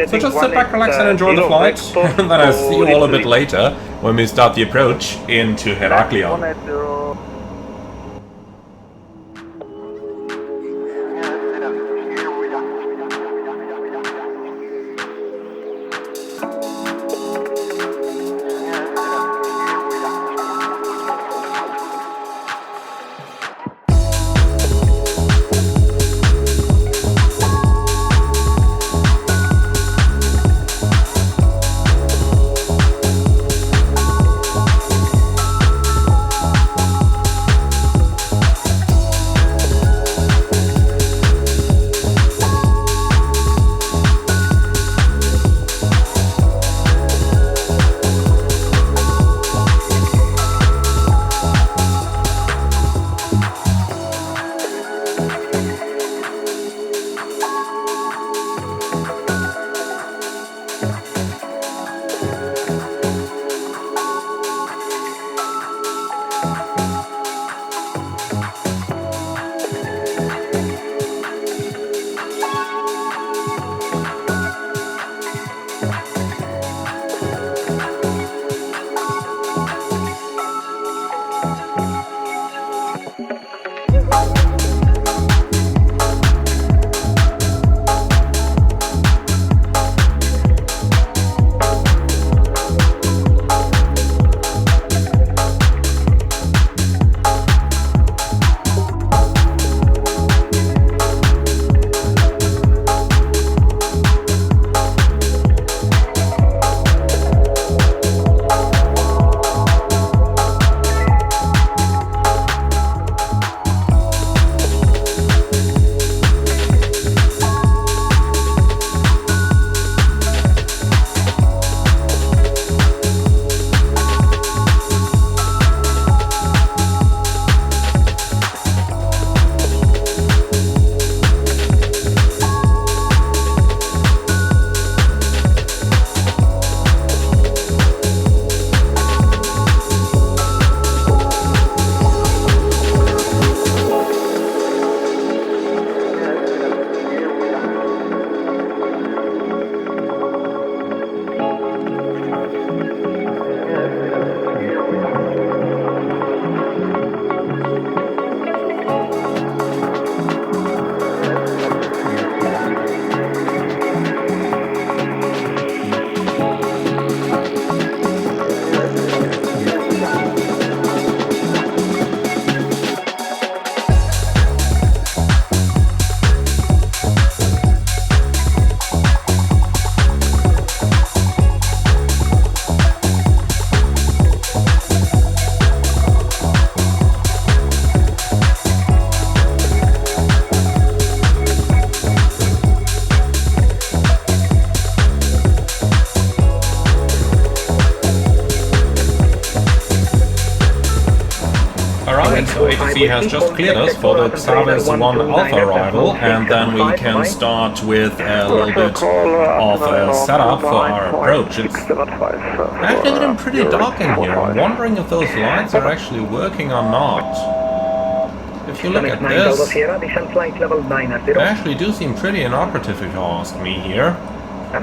So just sit back, relax and enjoy the flight, and then I'll see you all a bit later when we start the approach into Heraklion. has just cleared us for the Xavis 1 Alpha arrival, and then we can start with a little bit of a setup for our approach. It's actually getting pretty dark in here. I'm wondering if those lights are actually working or not. If you look at this, they actually do seem pretty inoperative if you ask me here. But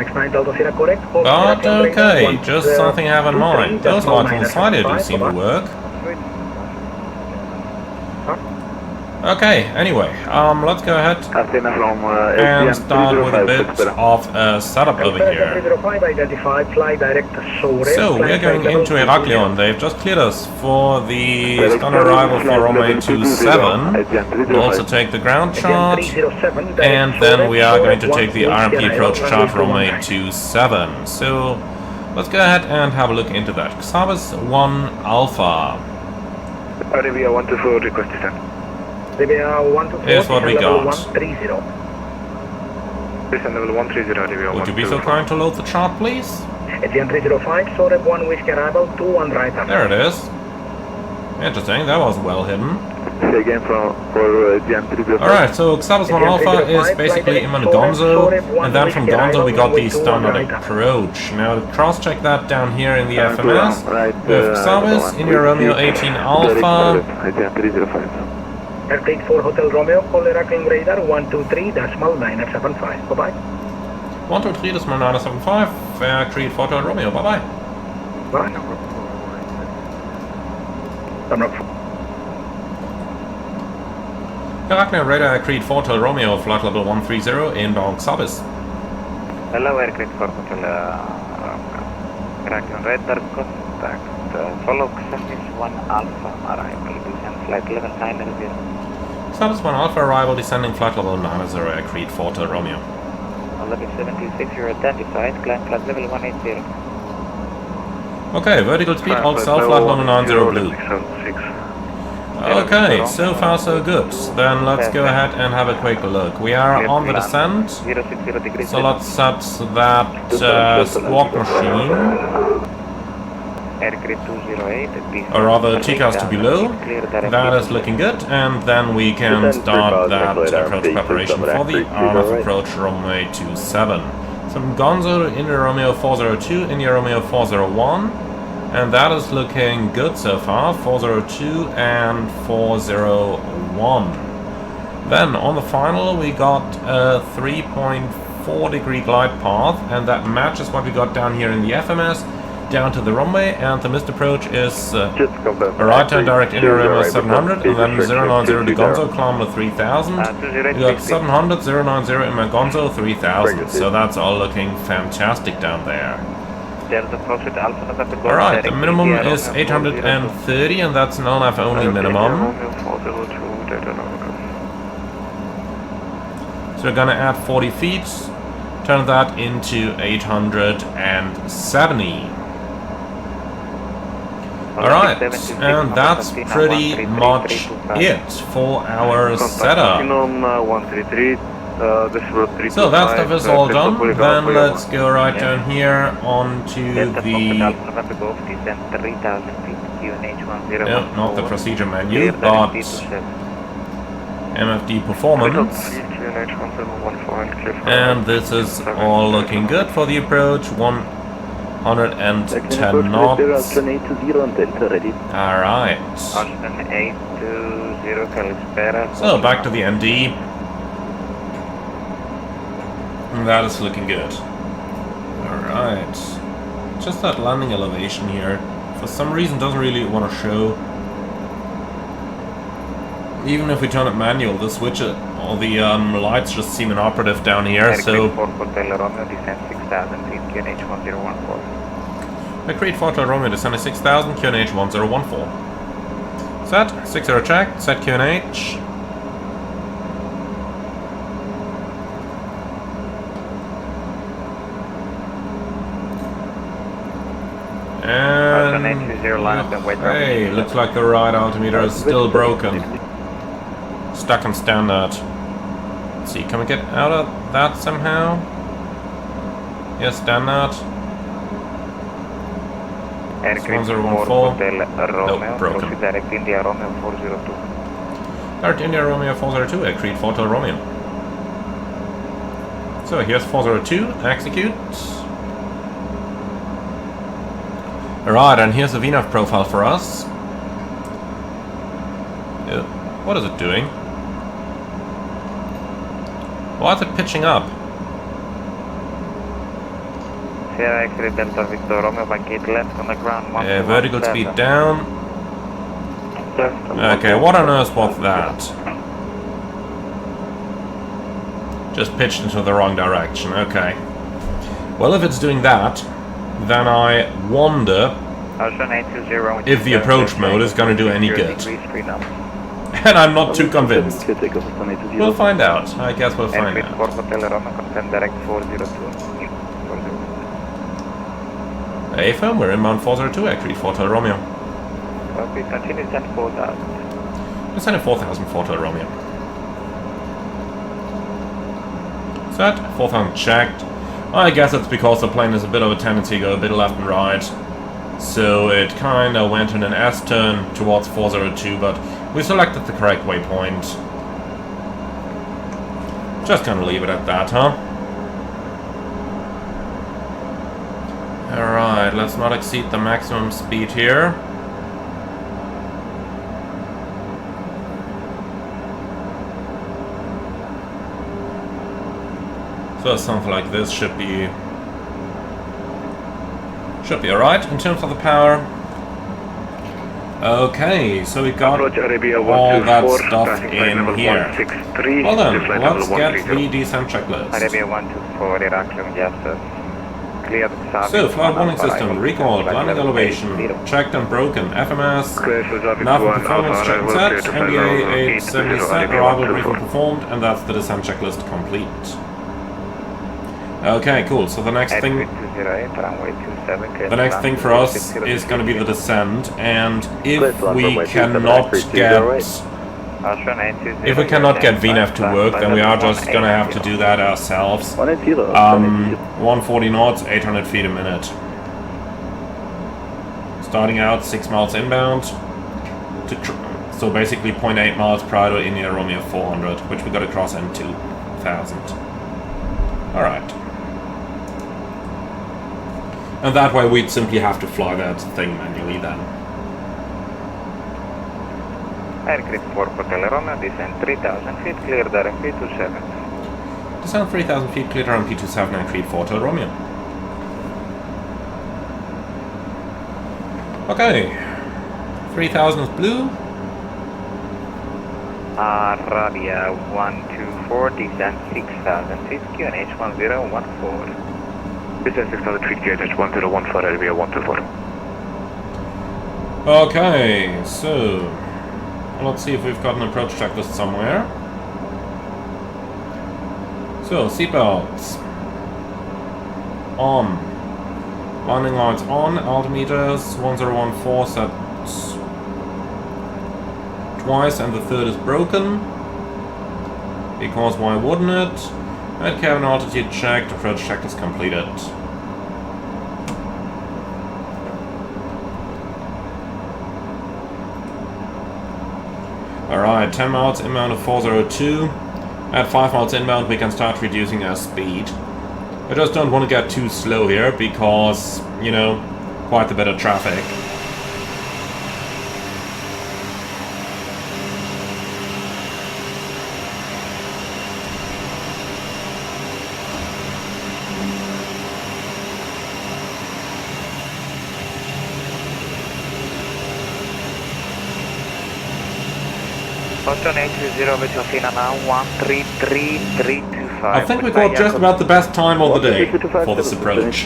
okay, just something I have in mind. Those lights on the side here do seem to work. Okay, anyway, let's go ahead and start with a bit of a setup over here. So, we're going into Heraklion. They've just cleared us for the stun arrival for runway 27. We'll also take the ground charge, and then we are going to take the RMP approach charge for runway 27. So, let's go ahead and have a look into that. Xavis 1 Alpha. Arabia 124 request descent. Here's what we got. Would you be so kind to load the chart, please? There it is. Interesting, that was well hidden. Alright, so Xavis 1 Alpha is basically in Gonzo, and then from Gonzo we got the standard approach. Now to cross-check that down here in the FMS, with Xavis in your Romeo 18 Alpha. Airplane 4 Hotel Romeo, call Heraklion radar 123.975. Bye-bye. 123.975, Aircreed 4 Hotel Romeo, bye-bye. Bye. Heraklion radar Aircreed 4 Hotel Romeo, flight level 130, inbound Xavis. Hello, Aircreed 4 Hotel Heraklion radar, contact. Follow Xavis 1 Alpha arrival, descend flight level 900. Xavis 1 Alpha arrival, descending flight level 90, Aircreed 4 Hotel Romeo. Level 76, you're identified, climb flight level 180. Okay, vertical speed, hold self, flight level 90 blue. Okay, so far so good. Then let's go ahead and have a quick look. We are on the descent, so let's set that squawk machine, or rather TCAS to below. That is looking good, and then we can start that approach preparation for the RMF approach runway 27. So from Gonzo in the Romeo 402 in the Romeo 401, and that is looking good so far, 402 and 401. Then on the final we got a 3.4 degree glide path, and that matches what we got down here in the FMS. Down to the runway, and the missed approach is a right turn direct in Romeo 700, and then 090 to Gonzo, kilometer 3000. We got 700, 090 in my Gonzo 3000, so that's all looking fantastic down there. Alright, the minimum is 830, and that's an LNAV only minimum. So we're gonna add 40 feet, turn that into 870. Alright, and that's pretty much it for our setup. So that stuff is all done, then let's go right down here onto the... No, not the procedure menu, but MFD performance. And this is all looking good for the approach, 110 knots. Alright. So back to the ND. That is looking good. Alright. Just that landing elevation here, for some reason doesn't really want to show. Even if we turn it manual, the switch, all the lights just seem inoperative down here, so... Aircreed 4 Hotel Romeo descending 6000, QNH 1014. Set, 60 check, set QNH. And... hey, looks like the right altimeter is still broken. Stuck in standard. Let's see, can we get out of that somehow? Yes, standard. 1014. Nope, broken. Start India Romeo 402, agreed for Hotel Romeo. So here's 402, execute. Alright, and here's the VNAV profile for us. What is it doing? Why is it pitching up? Sierra X-ray Delta Victor Romeo, vacate left on the ground. Vertical speed down. Okay, what on earth was that? Just pitched into the wrong direction, okay. Well, if it's doing that, then I wonder if the approach mode is gonna do any good. And I'm not too convinced. We'll find out. I guess we'll find out. Hey, firm, we're inbound 402, actually, for Hotel Romeo. Okay, continue send 4,000. We're sending 4,000 for Hotel Romeo. Set, 4,000 checked. I guess it's because the plane has a bit of a tendency to go a bit left and right. So it kinda went in an S-turn towards 402, but we selected the correct waypoint. Just gonna leave it at that, huh? Alright, let's not exceed the maximum speed here. So something like this should be alright in terms of the power. Okay, so we got all that stuff in here. Well then, let's get the descent checklist. Arabia 124, Heraklion, yes sir. Clear the south. So, flight warning system, recalled, landing elevation, checked and broken, FMS, nav performance check and set, MBA 870 set, arrival briefing performed, and that's the descent checklist complete. Okay, cool. So the next thing for us is going to be the descent, and if we cannot get VNAV to work, then we are just going to have to do that ourselves. 140 knots, 800 feet a minute. Starting out 6 miles inbound, so basically 0.8 miles prior to India Romeo 400, which we got to cross in 2000. Alright. And that way we'd simply have to fly that thing manually then. Aircraft 4 Hotel Romeo, descend 3,000 feet, clear direct P27. Descend 3,000 feet, clear on P27 and creep 4 Hotel Romeo. Okay. 3,000 is blue. Arabia 124, descend 6,000 feet, QNH 1014. Descend 6,000 feet, QNH 1014, Arabia 124. Okay, so let's see if we've got an approach checklist somewhere. So, seatbelts on, landing lights on, altimeters 1014 set twice, and the third is broken. Because why wouldn't it? Head cabin altitude checked, approach checklist completed. Alright, 10 miles inbound of 402. At 5 miles inbound we can start reducing our speed. I just don't want to get too slow here because, you know, quite a bit of traffic. Boston 820 with Athena now, 133325. I think we got just about the best time of the day for this approach.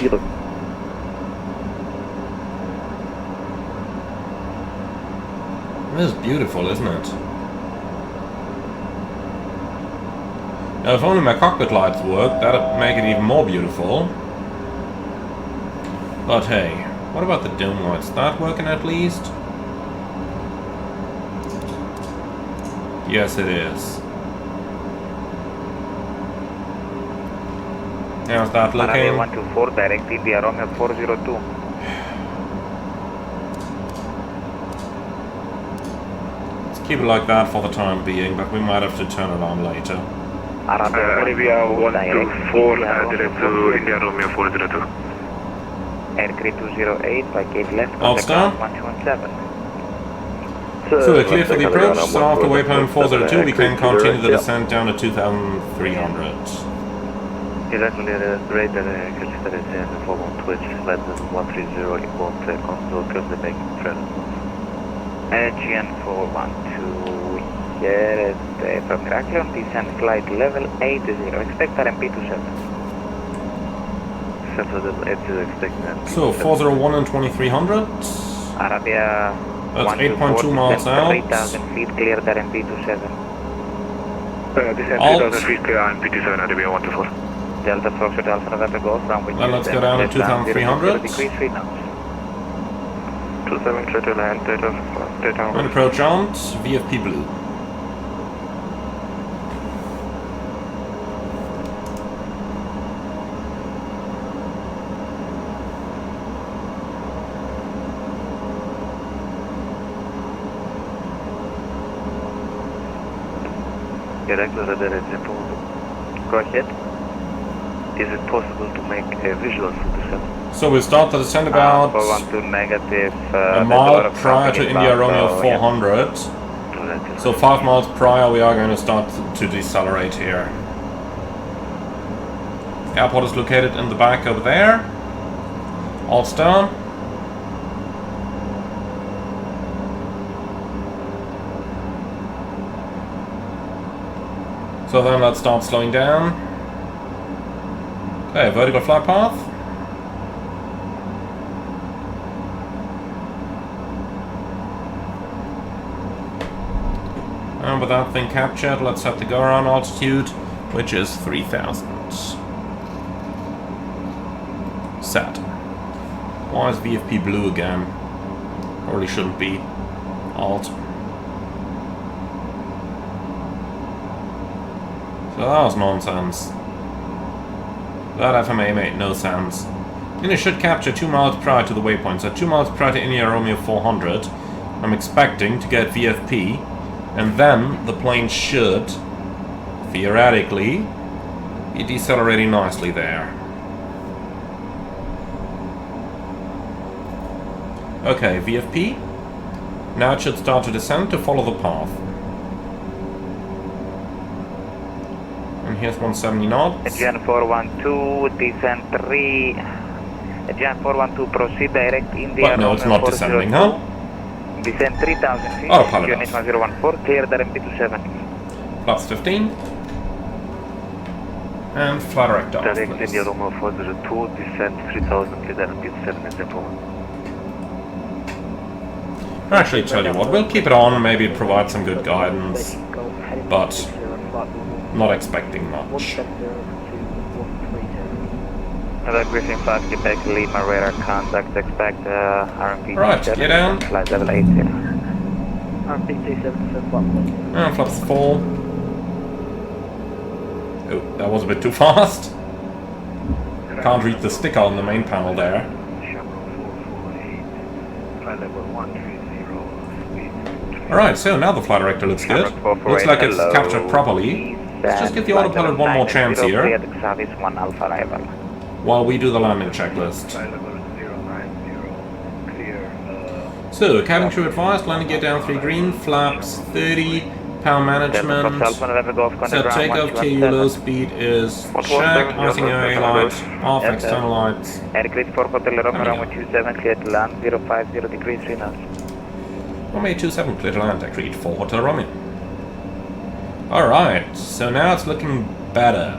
This is beautiful, isn't it? Now, if only my cockpit lights worked, that'd make it even more beautiful. But hey, what about the dome lights? That working at least? Yes, it is. How's that looking? Arabia 124, direct India Romeo 402. Let's keep it like that for the time being, but we might have to turn it on later. Arabia 124, direct to India Romeo 402. Aircraft 208, vacate left, Alt contact star. 1217. So we're clear for the approach, so after waypoint 402 we can continue the descent down to 2300. Heraklion radar Calista and follow Twitch, less than 130 inbound console, currently making trend. GN412, here is from Heraklion, descent flight level 80, expect RMP27. Central level 80, expecting RMP27. So 401 and 2300. Arabia That's 8.2 miles out. 3000 feet, cleared RMP27. Descent Alt. 3000 feet clear RMP27, Arabia 124. Delta Foxtrot Alpha November Golf, runway Then let's go down to 2300. Decrease 3 knots. 27 clear to land, data And approach on, VFP blue. Heraklion radar example. Go ahead. Is it possible to make a visual full descent? So we'll start the descent about 412 negative. a mile prior to India Romeo 400. So 5 miles prior we are going to start to decelerate here. Airport is located in the back over there. Alt star. So then let's start slowing down. Okay, vertical flight path. And with that thing captured, let's set the go around altitude, which is 3000. Set. Why is VFP blue again? Probably shouldn't be. Alt. So that was nonsense. That FMA made no sense. And it should capture 2 miles prior to the waypoint. So 2 miles prior to India Romeo 400. I'm expecting to get VFP. And then the plane should, theoretically, be decelerating nicely there. Okay, VFP. Now it should start to descend to follow the path. And here's 170 knots. Gen 412, descent 3. Gen 412, proceed direct India. But no, it's not descending, huh? Descent 3000 feet. Autopilot Unit off. 1014, clear the RMP27. Plus 15. And flight director off, Direct please. India Romeo 402, descent 3000, clear RMP27 example. Actually, tell you what, we'll keep it on, maybe it provides some good guidance, but not expecting much. Briefing 5, Quebec, Lima, radar contact, expect RMP27. Right, get down. Flight level 80. And flaps 4. Oh, that was a bit too fast. Can't read the sticker on the main panel there. Alright, so now the flight director looks good. Looks like it's captured properly. Let's just give the autopilot one more chance here, while we do the landing checklist. So, cabin crew advised, landing gear down 3 green, flaps 30, power management. So takeoff TU low speed is check, icing area lights, off external lights. Aircraft 4 Hotel Romeo runway 27, clear to land, 050 degrees 3 knots. Romeo 27, clear to land, agreed, 4 Hotel Romeo. Alright, so now it's looking better.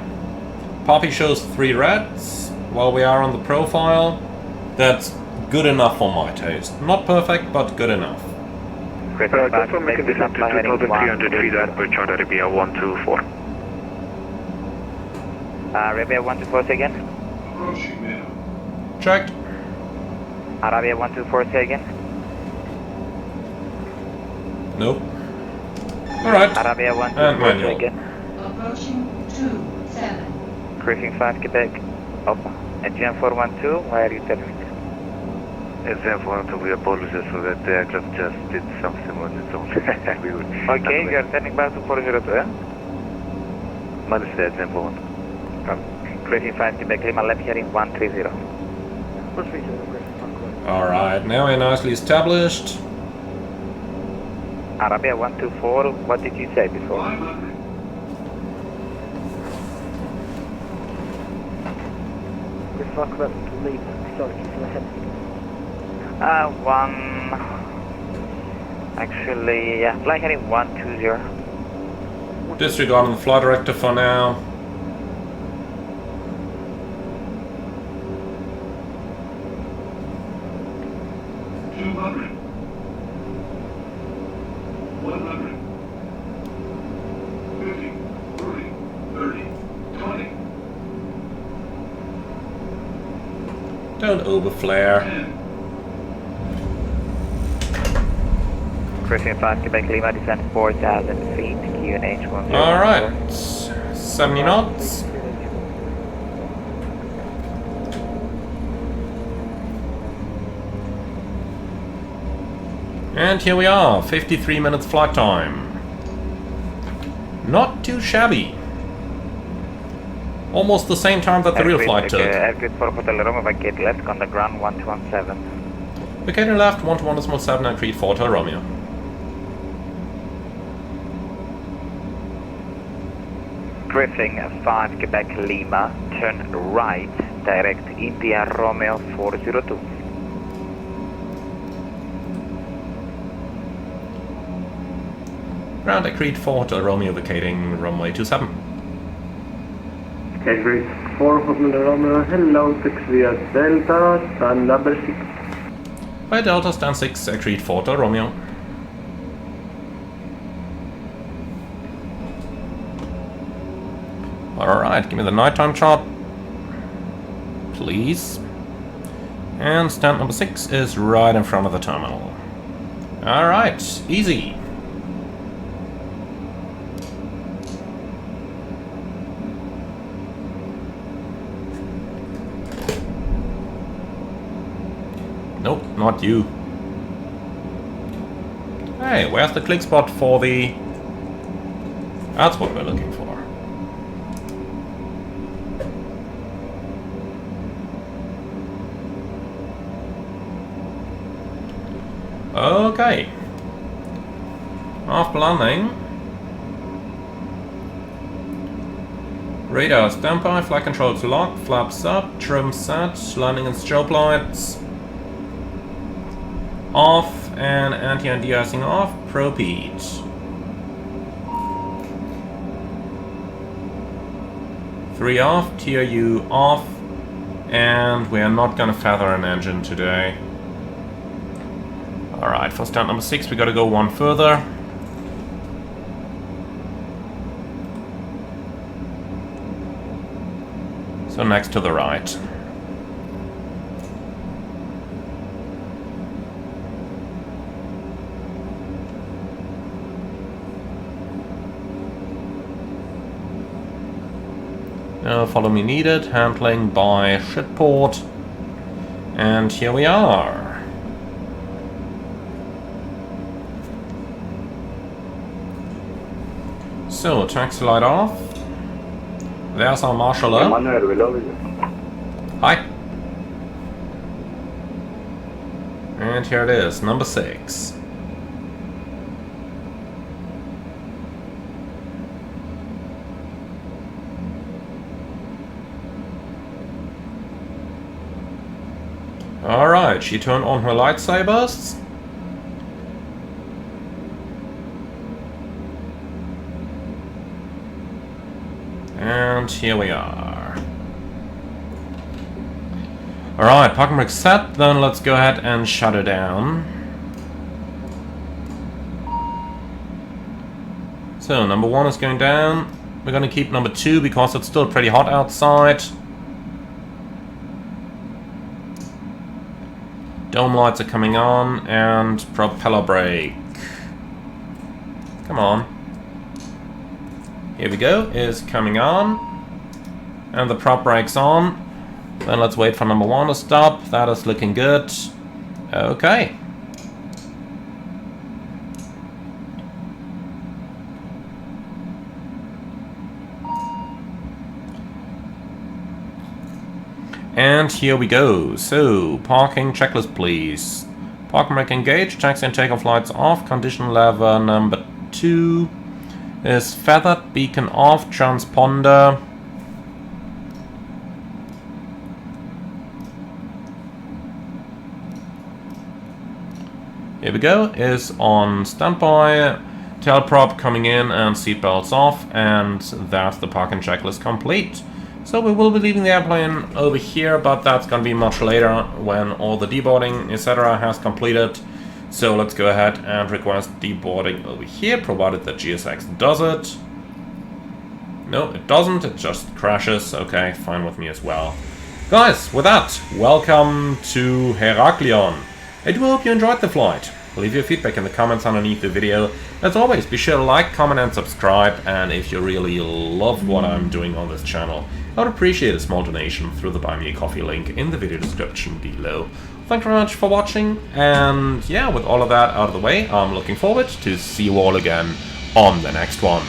Poppy shows 3 reds, while we are on the profile. That's good enough for my taste. Not perfect, but good enough. Confirm we can descend to 2,300 feet at per chart Arabia 124. Arabia 124, say again. Approaching now. Checked. Arabia 124, say again. Nope. Alright. Arabia And 124, say manual. again. Approaching 27. Briefing 5, Quebec. Alpha. At Gen 412, why are you telling me? We apologize for that. The aircraft just did something on its own. Okay, you are turning back to 402, eh? Μάλιστα, example 1. Cruising 5 Quebec Lima, left heading 130. Alright, now we're nicely established. Arabia 124, what did you say before? 500. Actually, yeah, flight heading 120. Disregarding the flight director for now. Don't overflare. Cruising 5 Quebec Lima, descend 4,000 feet, QNH 10. Alright, 70 knots. And here we are, 53 minutes flight time. Not too shabby. Almost the same time that the real flight took. Aircraft for Hotel Romeo, vacate left, on the ground 1217. Vacating left, 121.7 and Creed 4 Hotel Romeo. Cruising 5 Quebec Lima, turn right, direct India Romeo 402. Ground at Creed 4 Hotel Romeo, vacating runway 27. Okay, Creed 4 Hotel Romeo, hello, 6 via Delta, stand number 6. By Delta, stand 6 at Creed 4 Hotel Romeo. Alright, give me the nighttime chart, please. And stand number 6 is right in front of the terminal. Alright, easy. Nope, not you. Hey, where's the click spot for the... That's what we're looking for. Okay. After landing. Radar standby, flight controls locked, flaps up, trim set, landing and strobe lights off, and anti-de-icing off, propede. Three off, TRU off, and we are not gonna feather an engine today. Alright, for stand number 6 we gotta go one further. So next to the right. No follow me needed, handling by shipport. And here we are. So, taxi light off. There's our marshaller. Hi. And here it is, number 6. Alright, she turned on her lightsabers. And here we are. Alright, parking brake set, then let's go ahead and shut it down. So, number 1 is going down. We're gonna keep number 2 because it's still pretty hot outside. Dome lights are coming on, and propeller brake. Come on. Here we go, is coming on. And the prop brake's on. Then let's wait for number 1 to stop. That is looking good. Okay. And here we go. So, parking checklist, please. Park brake engaged, taxi and takeoff lights off, condition lever number 2 is feathered, beacon off, transponder. Here we go, is on standby, tail prop coming in and seatbelts off, and that's the parking checklist complete. So we will be leaving the airplane over here, but that's going to be much later when all the deboarding, etc. has completed. So let's go ahead and request deboarding over here, provided that GSX does it. No, it doesn't, it just crashes. Okay, fine with me as well. Guys, with that, welcome to Heraklion. I do hope you enjoyed the flight. Leave your feedback in the comments underneath the video. As always, be sure to like, comment and subscribe, and if you really love what I'm doing on this channel, I would appreciate a small donation through the Buy Me a Coffee link in the video description below. Thank you very much for watching, and yeah, with all of that out of the way, I'm looking forward to see you all again on the next one.